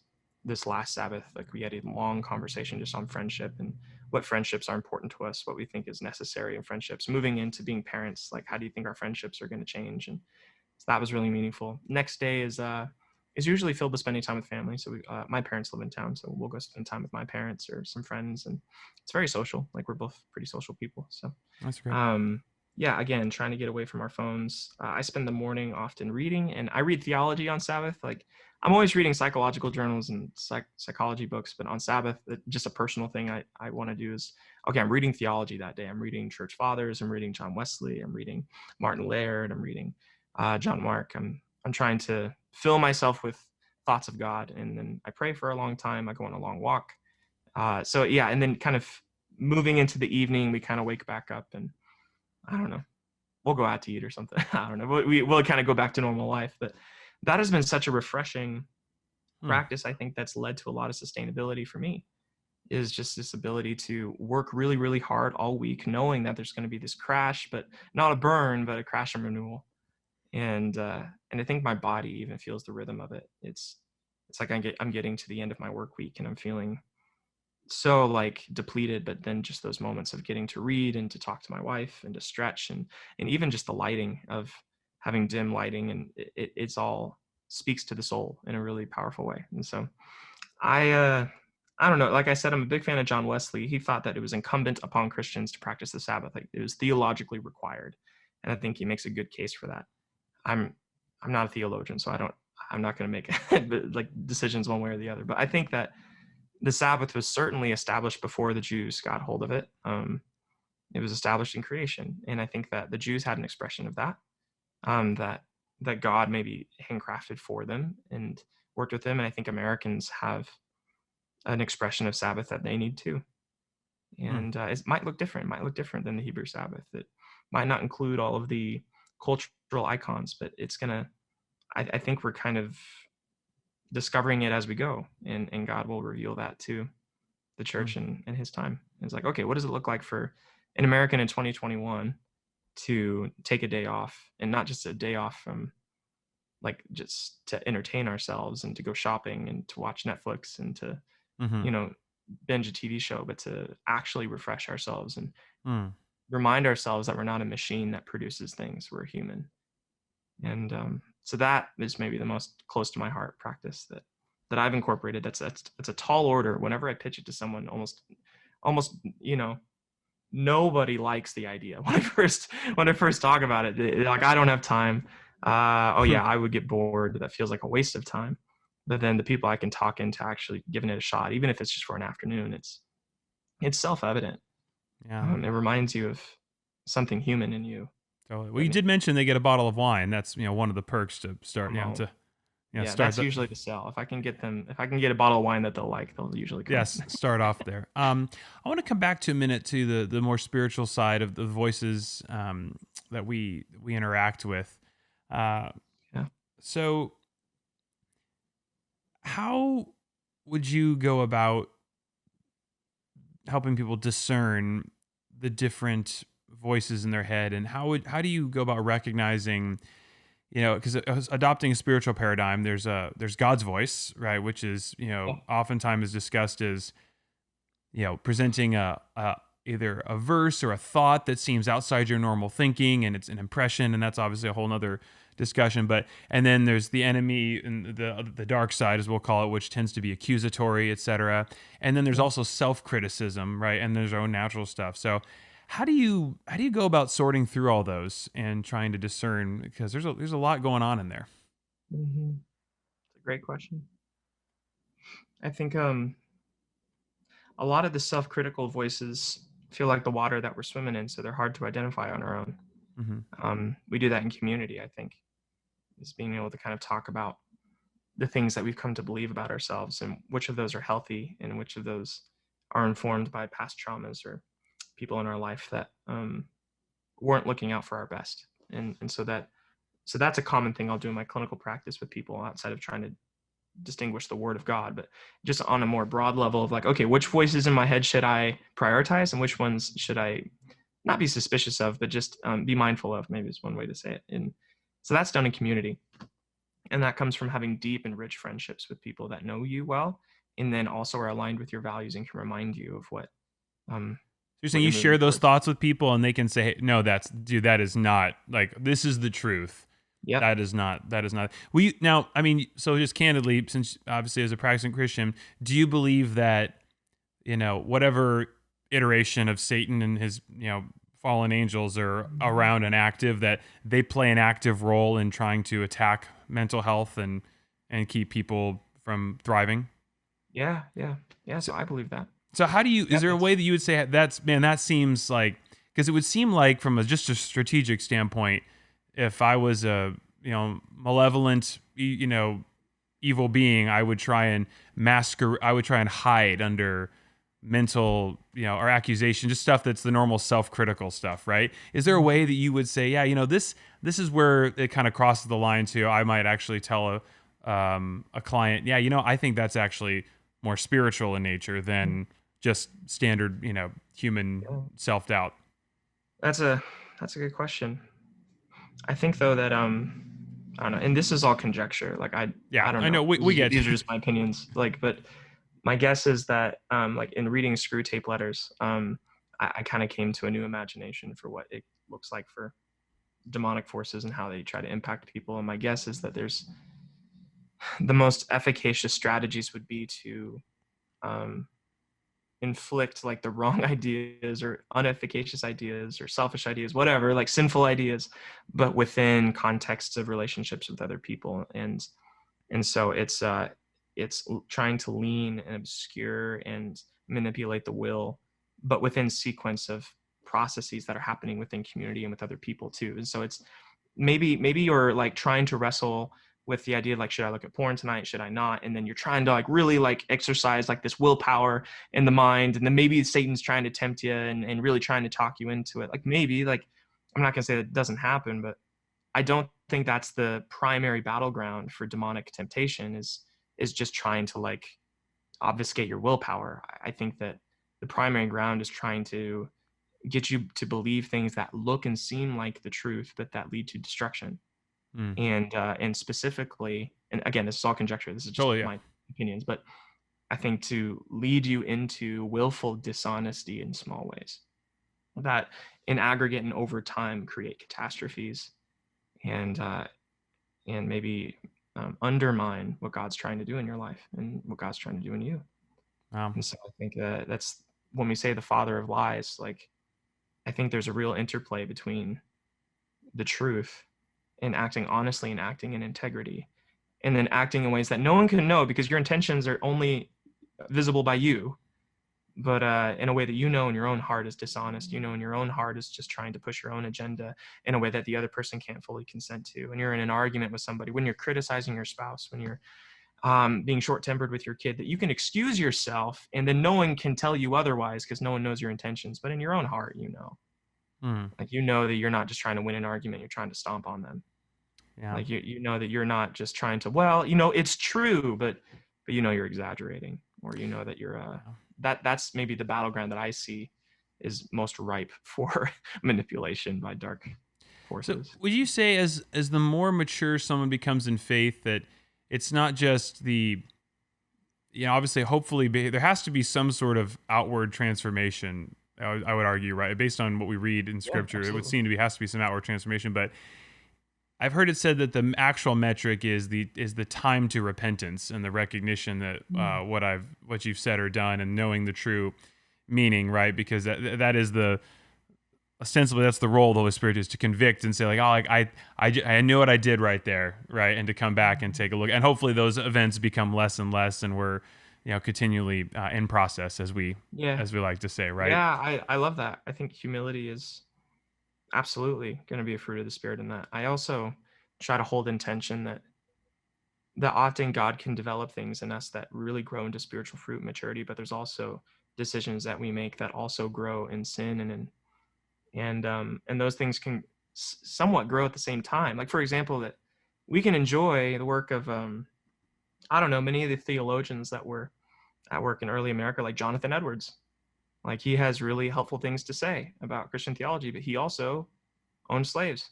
last Sabbath, like, we had a long conversation just on friendship and what friendships are important to us, what we think is necessary in friendships. Moving into being parents, like, how do you think our friendships are going to change? And so that was really meaningful. Next day is usually filled with spending time with family. So my parents live in town, so we'll go spend time with my parents or some friends, and it's very social. Like, we're both pretty social people. So That's great. yeah, again, trying to get away from our phones. I spend the morning often reading, and I read theology on Sabbath. Like, I'm always reading psychological journals and psychology books, but on Sabbath, just a personal thing I want to do is, okay, I'm reading theology that day. I'm reading church fathers. I'm reading John Wesley. I'm reading Martin Laird. I'm reading John Mark. I'm trying to fill myself with thoughts of God, and then I pray for a long time. I go on a long walk. So yeah, and then kind of moving into the evening, we kind of wake back up, and I don't know, we'll go out to eat or something. I don't know. We'll kind of go back to normal life. But that has been such a refreshing practice. I think that's led to a lot of sustainability for me, is just this ability to work really, really hard all week, knowing that there's going to be this crash, but not a burn, but a crash and renewal. And I think my body even feels the rhythm of it. It's like I'm getting to the end of my work week, and I'm feeling so like depleted, but then just those moments of getting to read and to talk to my wife and to stretch, and even just the lighting of having dim lighting, and it's all speaks to the soul in a really powerful way. And so I don't know, like I said, I'm a big fan of John Wesley. He thought that it was incumbent upon Christians to practice the Sabbath. Like, it was theologically required, and I think he makes a good case for that. I'm not a theologian, so I'm not going to make like decisions one way or the other, but I think that the Sabbath was certainly established before the Jews got hold of it. It was established in creation, and I think that the Jews had an expression of that, that God maybe handcrafted for them and worked with them. And I think Americans have an expression of Sabbath that they need too. And it might look different. It might look different than the Hebrew Sabbath. It might not include all of the cultural icons, but it's gonna. I think we're kind of discovering it as we go, and God will reveal that to the church in his time. And it's like, okay, what does it look like for an American in 2021 to take a day off, and not just a day off from like just to entertain ourselves and to go shopping and to watch Netflix and to, Mm-hmm. binge a TV show, but to actually refresh ourselves and Mm. remind ourselves that we're not a machine that produces things. We're human. And so that is maybe the most close to my heart practice that I've incorporated. That's a tall order. Whenever I pitch it to someone, almost nobody likes the idea when I first talk about it. They're like, I don't have time. Oh yeah, I would get bored. That feels like a waste of time. But then the people I can talk into actually giving it a shot, even if it's just for an afternoon, it's self-evident. Yeah. It reminds you of something human in you. Totally. Well, you did mention they get a bottle of wine. That's, one of the perks to start, Yeah, start that's the, usually the sell. If I can get a bottle of wine that they'll like, they'll usually come. yes, start off there. I want to come back to a minute to the more spiritual side of the voices that we interact with. Yeah. So how would you go about helping people discern the different voices in their head, and how do you go about recognizing, because adopting a spiritual paradigm, there's God's voice, right, which is, Yeah. oftentimes is discussed as, presenting a either a verse or a thought that seems outside your normal thinking, and it's an impression, and that's obviously a whole nother discussion. But and then there's the enemy and the dark side, as we'll call it, which tends to be accusatory, etc. And then there's also self-criticism, right? And there's our own natural stuff. So how do you go about sorting through all those and trying to discern, because there's a lot going on in there? Mm-hmm. It's a great question. I think a lot of the self-critical voices feel like the water that we're swimming in, so they're hard to identify on our own. Mm-hmm. We do that in community, I think, is being able to kind of talk about the things that we've come to believe about ourselves and which of those are healthy and which of those are informed by past traumas or people in our life that weren't looking out for our best. And so that's a common thing I'll do in my clinical practice with people outside of trying to distinguish the word of God, but just on a more broad level of like, okay, which voices in my head should I prioritize and which ones should I not be suspicious of, but just be mindful of, maybe is one way to say it. And so that's done in community. And that comes from having deep and rich friendships with people that know you well, and then also are aligned with your values and can remind you of You're what saying you you're share moving those towards. thoughts with people, and they can say, hey, no, that is not, like, this is the truth. Yep. That is not. We now, I mean, so just candidly, since obviously as a practicing Christian, do you believe that, whatever iteration of Satan and his, fallen angels are around and active, that they play an active role in trying to attack mental health and keep people from thriving? Yeah. So, So I believe that. so how do you, is Yep. there a way that you would say that seems like, because it would seem like from just a strategic standpoint, if I was a, malevolent, evil being, I would try and hide under mental, or accusation, just stuff that's the normal self-critical stuff, right? Is there a way that you would say, yeah, this is where it kind of crosses the line to, I might actually tell a client, yeah, I think that's actually more spiritual in nature than just standard, human Yeah. self-doubt? That's a good question. I think though that I don't know, and this is all conjecture. Like Yeah, I don't I know. know, we get These are just my opinions. Like, but my guess is that like in reading Screw Tape Letters, I kind of came to a new imagination for what it looks like for demonic forces and how they try to impact people. And my guess is that there's the most efficacious strategies would be to um, inflict like the wrong ideas or unefficacious ideas or selfish ideas, whatever, like sinful ideas, but within contexts of relationships with other people. And so it's trying to lean and obscure and manipulate the will, but within sequence of processes that are happening within community and with other people too. And so it's maybe you're like trying to wrestle with the idea of like, should I look at porn tonight, should I not? And then you're trying to like really like exercise like this willpower in the mind, and then maybe Satan's trying to tempt you and really trying to talk you into it. Like maybe, like, I'm not gonna say that it doesn't happen, but I don't think that's the primary battleground for demonic temptation, is just trying to like obfuscate your willpower. I think that the primary ground is trying to get you to believe things that look and seem like the truth, but that lead to destruction. Mm. And specifically, and again, this is all conjecture, this is just Totally, yeah. my opinions, but I think to lead you into willful dishonesty in small ways that in aggregate and over time create catastrophes and maybe undermine what God's trying to do in your life and what God's trying to do in you. Wow. And so I think that's when we say the father of lies, like I think there's a real interplay between the truth and acting honestly and acting in integrity and then acting in ways that no one can know because your intentions are only visible by you, but in a way that you know in your own heart is dishonest, you know in your own heart is just trying to push your own agenda in a way that the other person can't fully consent to. When you're in an argument with somebody, when you're criticizing your spouse, when you're being short-tempered with your kid, that you can excuse yourself and then no one can tell you otherwise because no one knows your intentions, but in your own heart Mm. like you know that you're not just trying to win an argument, you're trying to stomp on them. Yeah. Like you know that you're not just trying to, well, you know, it's true, but you know you're exaggerating, or you know that you're that's maybe the battleground that I see is most ripe for manipulation by dark So forces. would you say as the more mature someone becomes in faith that it's not just the, obviously, hopefully, there has to be some sort of outward transformation. I would argue, right, based on what we read in Yeah, Scripture, it would absolutely. seem to be has to be some outward transformation. But I've heard it said that the actual metric is the time to repentance and the recognition that what you've said or done and knowing the true meaning, right? Because that is the ostensibly that's the role of the Holy Spirit, is to convict and say like, oh, like I knew what I did right there, right, and to come back and take a look, and hopefully those events become less and less, and we're continually in process, Yeah. as we like to say, right? Yeah, I love that. I think humility is absolutely going to be a fruit of the spirit in that. I also try to hold intention that often God can develop things in us that really grow into spiritual fruit and maturity, but there's also decisions that we make that also grow in sin and those things can somewhat grow at the same time. Like for example, that we can enjoy the work of I don't know, many of the theologians that were at work in early America, like Jonathan Edwards. Like he has really helpful things to say about Christian theology, but he also owned slaves.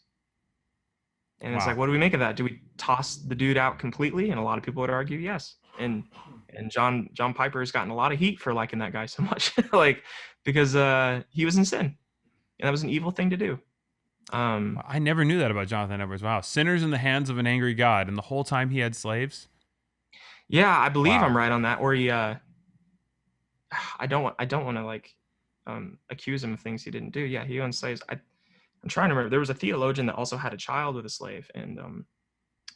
And it's like, Wow. what do we make of that? Do we toss the dude out completely? And a lot of people would argue yes. And John Piper has gotten a lot of heat for liking that guy so much, like because he was in sin, and that was an evil thing to do. I never knew that about Jonathan Edwards. Wow, sinners in the hands of an angry God, and the whole time he had slaves. Yeah, I believe Wow. I'm right on that. Or he, I don't want to like accuse him of things he didn't do. Yeah, he owned slaves. I'm trying to remember. There was a theologian that also had a child with a slave, and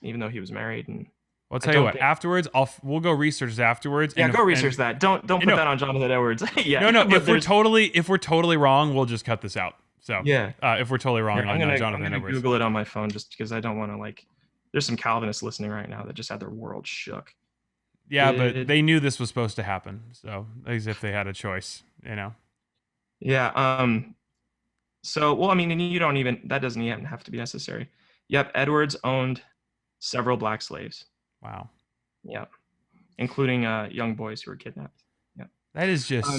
even though he was married, and Well, I'll I tell you don't what. think. Afterwards, we'll go research this afterwards, Yeah, and go if and research that. Don't you put know, that on Jonathan Edwards yet. no, But there's if we're totally wrong, we'll just cut this out. So, yeah. if we're totally Here, wrong I'm on gonna I'm Jonathan gonna Edwards. Google it on my phone just because I don't want to like. There's some Calvinists listening right now that just had their world shook. Yeah, but they knew this was supposed to happen, so as if they had a choice, Yeah. So, well, I mean, and you don't even, that doesn't even have to be necessary. Yep. Edwards owned several black slaves. Wow. Yep. Including young boys who were kidnapped. Yep. That is just,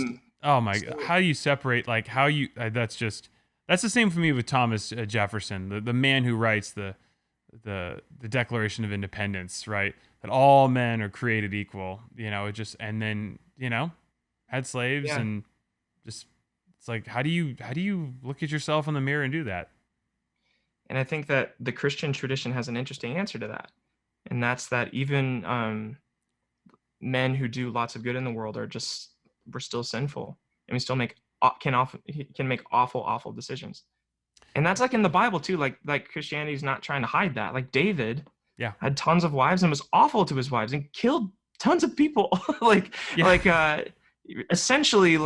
oh my God. So, How you separate, like, how you, that's the same for me with Thomas Jefferson, the man who writes the Declaration of Independence, right? That all men are created equal, it just, and then, had slaves yeah. and just, it's like, how do you look at yourself in the mirror and do that? And I think that the Christian tradition has an interesting answer to that. And that's that even men who do lots of good in the world we're still sinful, and we still can make awful decisions. And that's like in the Bible too. Like Christianity's not trying to hide that. Like David Yeah. had tons of wives and was awful to his wives and killed tons of people. Essentially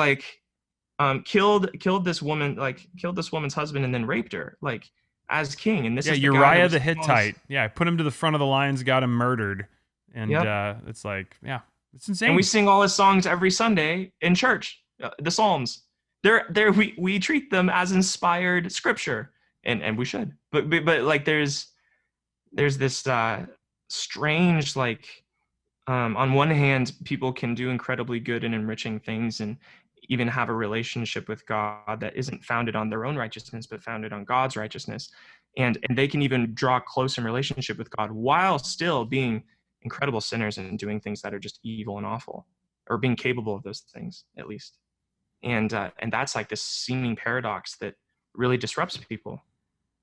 killed this woman's husband and then raped her like as king. And this Yeah, is the guy that Uriah was the Hittite. Yeah, I put him to the front of the lions, got him murdered. And Yep. It's like, yeah, it's insane. And we sing all his songs every Sunday in church, the Psalms. We treat them as inspired scripture, and we should. But like there's this strange like on one hand, people can do incredibly good and enriching things and even have a relationship with God that isn't founded on their own righteousness, but founded on God's righteousness. and they can even draw closer in relationship with God while still being incredible sinners and doing things that are just evil and awful, or being capable of those things at least. And that's like this seeming paradox that really disrupts people.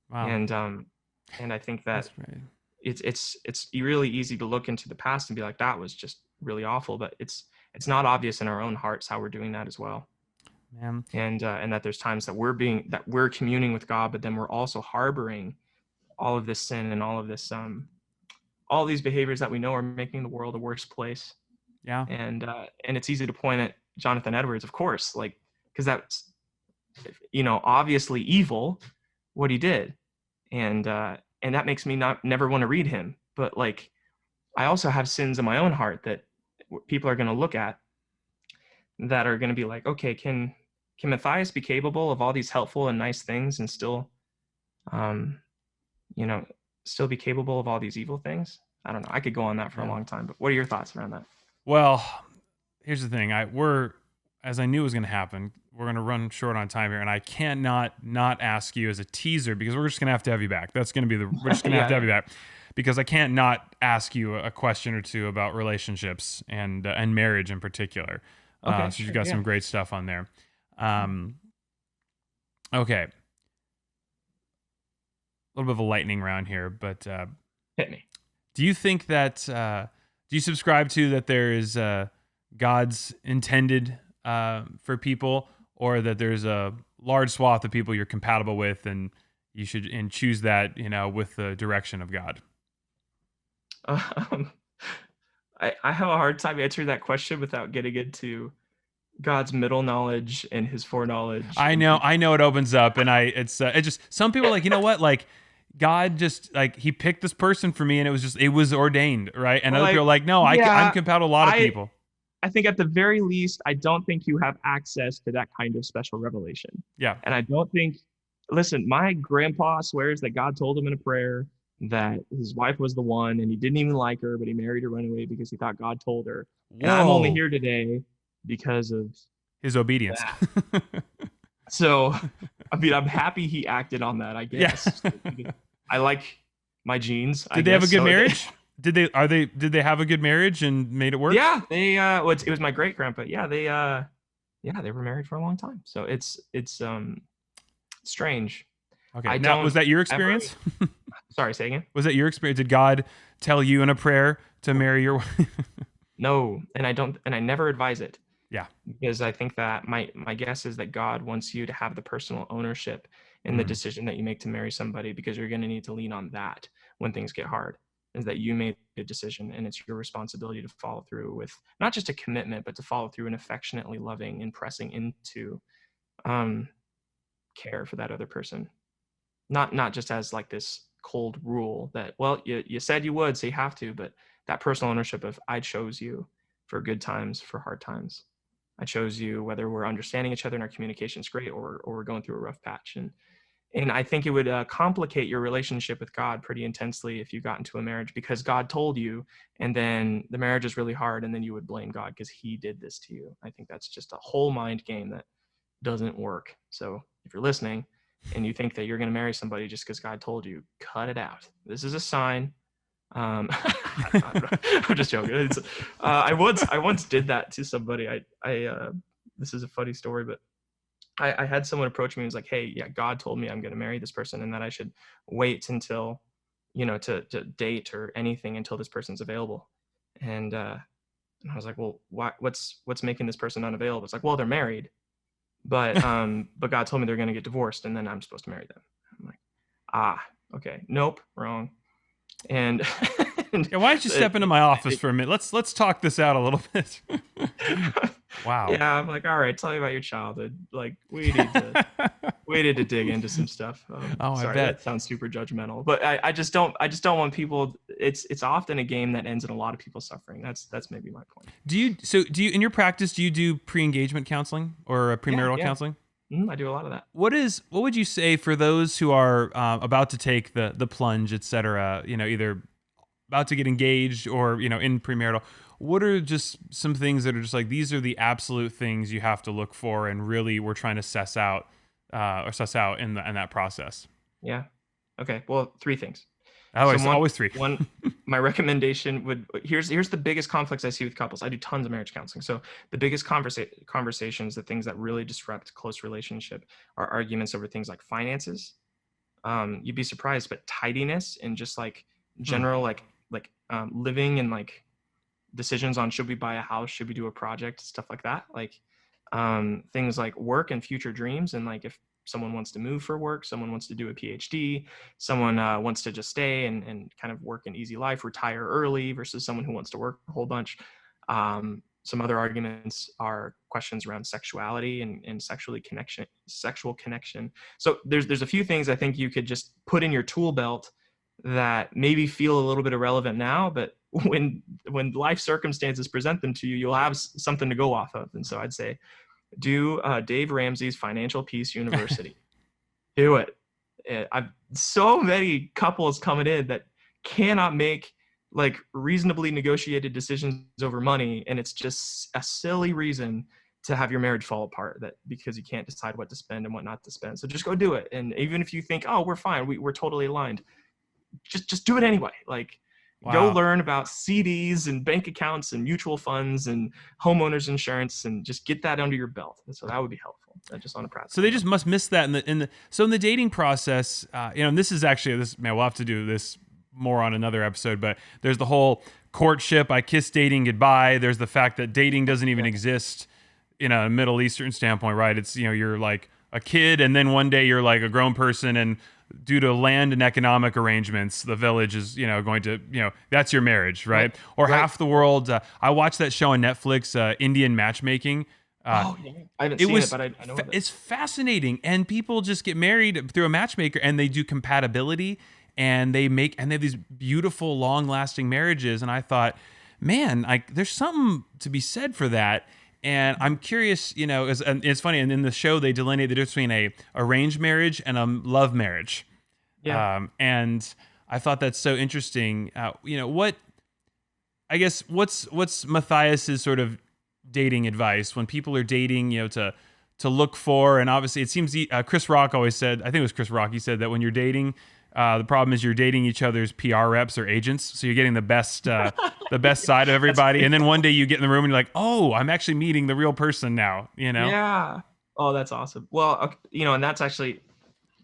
Wow. And I think that That's great. it's really easy to look into the past and be like, that was just really awful, but it's not obvious in our own hearts how we're doing that as well. Man. And that there's times that we're communing with God, but then we're also harboring all of this sin and all of this all these behaviors that we know are making the world a worse place. Yeah. And it's easy to point at Jonathan Edwards, of course, like, because that's, obviously evil what he did, and that makes me never want to read him. But like, I also have sins in my own heart that people are going to look at, that are going to be like, okay, can Matthias be capable of all these helpful and nice things and still still be capable of all these evil things? I don't know. I could go on that for a long time, but what are your thoughts around that? Well, here's the thing. As I knew it was going to happen, we're going to run short on time here, and I can't not ask you as a teaser, because we're just going to have you back. That's going to be we're just going to have you back, because I can't not ask you a question or two about relationships and marriage in particular. Okay, so you've got some great stuff on there. Okay. A little bit of a lightning round here, but hit me. do you think that, do you subscribe to that there is God's intended for people, or that there's a large swath of people you're compatible with, and you should choose that, with the direction of God? I have a hard time answering that question without getting into God's middle knowledge and his foreknowledge. I know it opens up, and it's just, some people are like, you know what, like, God just, like, he picked this person for me, and it was ordained, right? And other people are like, no, I'm compatible with a lot of people. I think at the very least, I don't think you have access to that kind of special revelation. Yeah. And I don't think, listen, my grandpa swears that God told him in a prayer that his wife was the one, and he didn't even like her, but he married her anyway because he thought God told her. Whoa. And I'm only here today because of his obedience. So, I mean, I'm happy he acted on that, I guess. Yeah. I like my genes. Did they have a good marriage? Did they have a good marriage and made it work? Yeah, they it was my great grandpa. Yeah, they were married for a long time. So it's strange. Okay. Now, was that your experience? Sorry, say again. Was that your experience? Did God tell you in a prayer to marry your wife? No, and I never advise it. Yeah. Because I think that my guess is that God wants you to have the personal ownership in the decision that you make to marry somebody, because you're going to need to lean on that when things get hard. Is that you made a decision, and it's your responsibility to follow through with not just a commitment, but to follow through and affectionately loving and pressing into care for that other person. Not just as like this cold rule that, well, you said you would, so you have to, but that personal ownership of, I chose you for good times, for hard times. I chose you whether we're understanding each other and our communication is great, or we're going through a rough patch. And I think it would complicate your relationship with God pretty intensely if you got into a marriage because God told you, and then the marriage is really hard, and then you would blame God because he did this to you. I think that's just a whole mind game that doesn't work. So if you're listening and you think that you're going to marry somebody just because God told you, cut it out. This is a sign. I'm just joking. I once did that to somebody. This is a funny story, but I had someone approach me and was like, hey, yeah, God told me I'm going to marry this person and that I should wait until, to date or anything until this person's available. And I was like, well, what's making this person unavailable? It's like, well, they're married, but God told me they're going to get divorced and then I'm supposed to marry them. I'm like, okay, nope, wrong. And yeah, why don't you step into my office for a minute? Let's talk this out a little bit. Wow. Yeah, I'm like, all right, tell me about your childhood. Like, we need to dig into some stuff. Sorry, I bet that sounds super judgmental, but I just don't want people. It's often a game that ends in a lot of people suffering. That's maybe my point. Do you in your practice do you do pre-engagement counseling or premarital counseling? I do a lot of that. What would you say for those who are about to take the plunge, etc., either about to get engaged or, in premarital? What are just some things that are just like, these are the absolute things you have to look for and really we're trying to suss out in that process? Yeah. Okay, well, three things. So Always, always three. my recommendation would, here's the biggest conflicts I see with couples. I do tons of marriage counseling. So the biggest conversations, the things that really disrupt close relationship, are arguments over things like finances. You'd be surprised, but tidiness and just like general living and like decisions on, should we buy a house, should we do a project, stuff like that. Like things like work and future dreams, and like if someone wants to move for work, someone wants to do a PhD, someone wants to just stay and kind of work an easy life, retire early, versus someone who wants to work a whole bunch. Some other arguments are questions around sexuality and sexual connection. So there's a few things I think you could just put in your tool belt that maybe feel a little bit irrelevant now, but when life circumstances present them to you, you'll have something to go off of. And so I'd say, do Dave Ramsey's Financial Peace University. Do it. I've so many couples coming in that cannot make like reasonably negotiated decisions over money, and it's just a silly reason to have your marriage fall apart, that because you can't decide what to spend and what not to spend. So just go do it. And even if you think, oh, we're fine, we're totally aligned, just do it anyway. Like, go learn about CDs and bank accounts and mutual funds and homeowners insurance, and just get that under your belt. And so that would be helpful, just on a practical. So they just must miss that in the dating process. And this is actually we'll have to do this more on another episode. But there's the whole courtship, I kiss dating goodbye. There's the fact that dating doesn't even exist in a Middle Eastern standpoint, right? It's you're like a kid, and then one day you're like a grown person, and due to land and economic arrangements, the village is, going to, that's your marriage, right? Or half the world. I watched that show on Netflix, Indian Matchmaking. I haven't seen it, but I know of it. It's fascinating, and people just get married through a matchmaker, and they do compatibility, and they have these beautiful, long-lasting marriages. And I thought, man, there's something to be said for that. And I'm curious, and it's funny, and in the show they delineate the difference between a arranged marriage and a love marriage. Yeah. And I thought that's so interesting. What's Matthias's sort of dating advice when people are dating, to look for, and obviously it seems Chris Rock always said, I think it was Chris Rock, he said that when you're dating, the problem is you're dating each other's PR reps or agents, so you're getting the best side of everybody. And then one day you get in the room and you're like, oh, I'm actually meeting the real person now. Yeah. Oh, that's awesome. Well, and that actually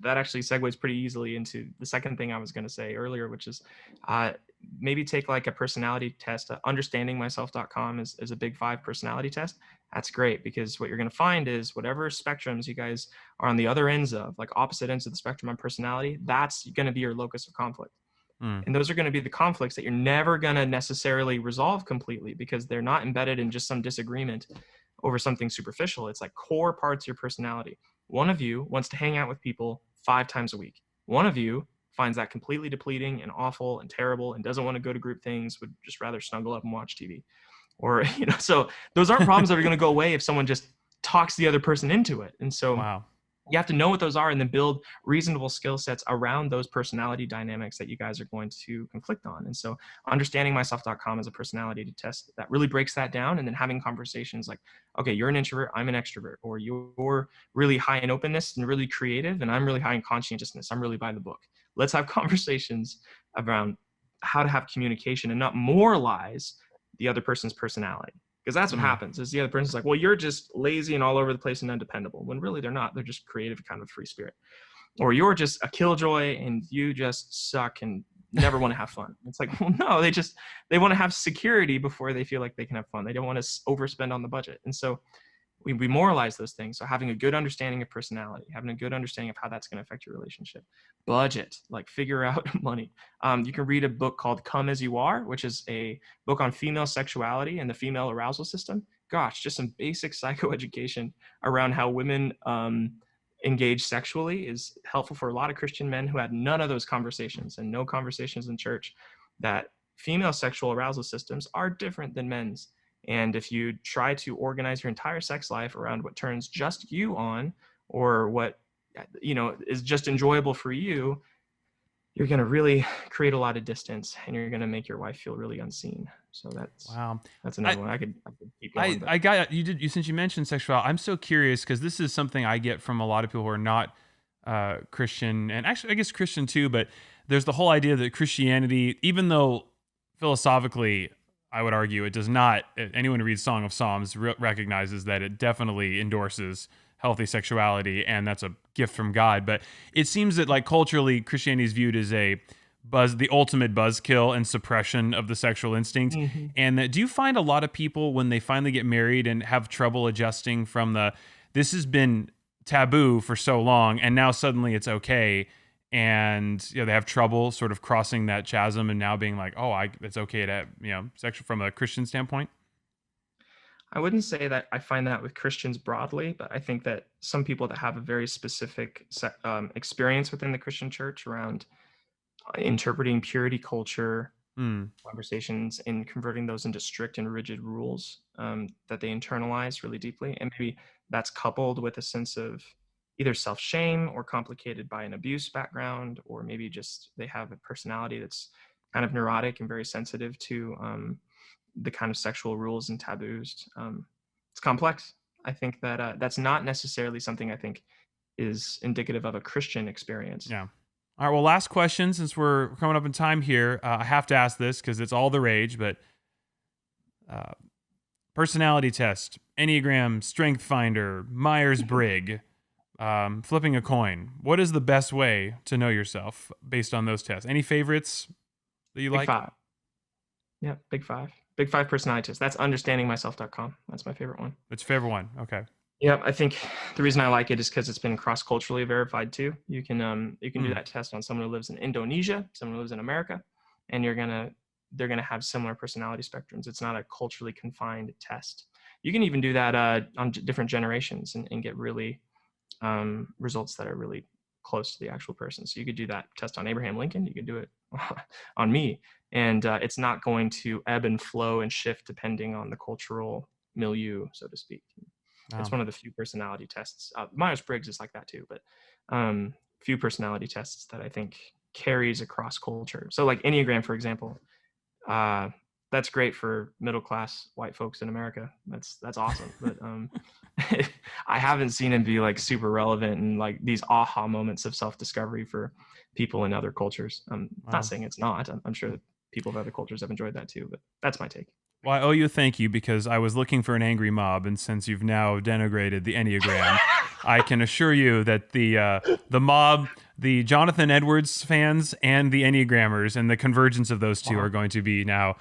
segues pretty easily into the second thing I was going to say earlier, which is maybe take like a personality test. Understandingmyself.com is a Big 5 personality test. That's great, because what you're going to find is whatever spectrums you guys are on the other ends of, like opposite ends of the spectrum on personality, that's going to be your locus of conflict. And those are going to be the conflicts that you're never going to necessarily resolve completely, because they're not embedded in just some disagreement over something superficial. It's like core parts of your personality. One of you wants to hang out with people 5 times a week. One of you finds that completely depleting and awful and terrible and doesn't want to go to group things, would just rather snuggle up and watch TV. Or, so those aren't problems that are going to go away if someone just talks the other person into it. And so you have to know what those are, and then build reasonable skill sets around those personality dynamics that you guys are going to conflict on. And so understandingmyself.com is a personality test that really breaks that down, and then having conversations like, okay, you're an introvert, I'm an extrovert, or you're really high in openness and really creative, and I'm really high in conscientiousness, I'm really by the book. Let's have conversations around how to have communication and not moralize the other person's personality. Because that's what happens, is the other person's like, well, you're just lazy and all over the place and undependable, when really they're not. They're just creative, kind of free spirit. Or you're just a killjoy and you just suck and never want to have fun. It's like, well, no, they want to have security before they feel like they can have fun. They don't want to overspend on the budget. And so we moralize those things. So having a good understanding of personality, having a good understanding of how that's going to affect your relationship. Budget, like figure out money. You can read a book called Come As You Are, which is a book on female sexuality and the female arousal system. Gosh, just some basic psychoeducation around how women engage sexually is helpful for a lot of Christian men who had none of those conversations and no conversations in church, that female sexual arousal systems are different than men's. And if you try to organize your entire sex life around what turns just you on, or what is just enjoyable for you, you're going to really create a lot of distance, and you're going to make your wife feel really unseen. So that's another one. I could keep going. Since you mentioned sexuality, I'm so curious, because this is something I get from a lot of people who are not Christian, and actually I guess Christian too, but there's the whole idea that Christianity, even though philosophically I would argue it does not, anyone who reads Song of Psalms recognizes that it definitely endorses healthy sexuality, and that's a gift from God. But it seems that like culturally, Christianity is viewed as the ultimate buzzkill and suppression of the sexual instinct. Mm-hmm. And that, do you find a lot of people when they finally get married and have trouble adjusting from this has been taboo for so long, and now suddenly it's okay, and they have trouble sort of crossing that chasm and now being like, oh, it's okay to sexual from a Christian standpoint? I wouldn't say that I find that with Christians broadly, but I think that some people that have a very specific experience within the Christian church around interpreting purity culture conversations and converting those into strict and rigid rules that they internalize really deeply. And maybe that's coupled with a sense of either self-shame or complicated by an abuse background, or maybe just they have a personality that's kind of neurotic and very sensitive to the kind of sexual rules and taboos. It's complex. I think that that's not necessarily something I think is indicative of a Christian experience. Yeah. All right. Well, last question, since we're coming up in time here. I have to ask this because it's all the rage, but personality test, Enneagram, Strength Finder, Myers-Briggs, flipping a coin. What is the best way to know yourself based on those tests? Any favorites that you Big like? Five. Yeah, Big Five. Big Five personality test. That's understandingmyself.com. That's my favorite one. It's your favorite one. Okay. Yeah, I think the reason I like it is because it's been cross-culturally verified too. You can do that test on someone who lives in Indonesia, someone who lives in America, and they're gonna have similar personality spectrums. It's not a culturally confined test. You can even do that on different generations and get really results that are really close to the actual person. So you could do that test on Abraham Lincoln. You could do it on me, and it's not going to ebb and flow and shift depending on the cultural milieu, so to speak. It's one of the few personality tests. Myers-Briggs is like that too, but few personality tests that I think carries across culture. So like Enneagram, for example, that's great for middle-class white folks in America. That's awesome. But I haven't seen it be like super relevant and like these aha moments of self-discovery for people in other cultures. I'm not saying it's not. I'm sure that people of other cultures have enjoyed that too, but that's my take. Well, I owe you a thank you because I was looking for an angry mob, and since you've now denigrated the Enneagram, I can assure you that the mob, the Jonathan Edwards fans and the Enneagrammers, and the convergence of those two are going to be now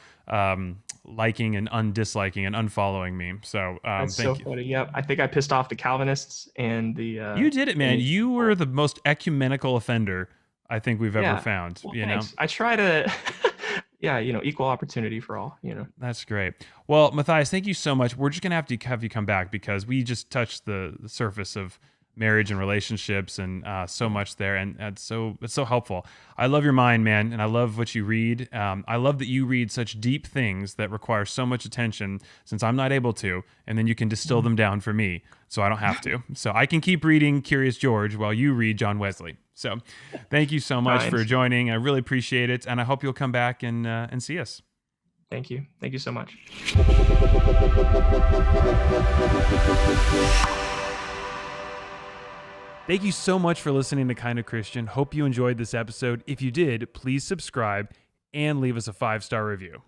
liking and undisliking and unfollowing me. So That's thank so you. funny. Yep, I think I pissed off the Calvinists and the. You did it, man. You were the most ecumenical offender I think we've ever found. Well, you know, I try to. Yeah, equal opportunity for all, That's great. Well, Matthias, thank you so much. We're just going to have you come back because we just touched the surface of marriage and relationships and so much there. And it's so helpful. I love your mind, man. And I love what you read. I love that you read such deep things that require so much attention since I'm not able to. And then you can distill them down for me so I don't have to. So I can keep reading Curious George while you read John Wesley. So thank you so much for joining. I really appreciate it. And I hope you'll come back and see us. Thank you. Thank you so much. Thank you so much for listening to Kind of Christian. Hope you enjoyed this episode. If you did, please subscribe and leave us a 5-star review.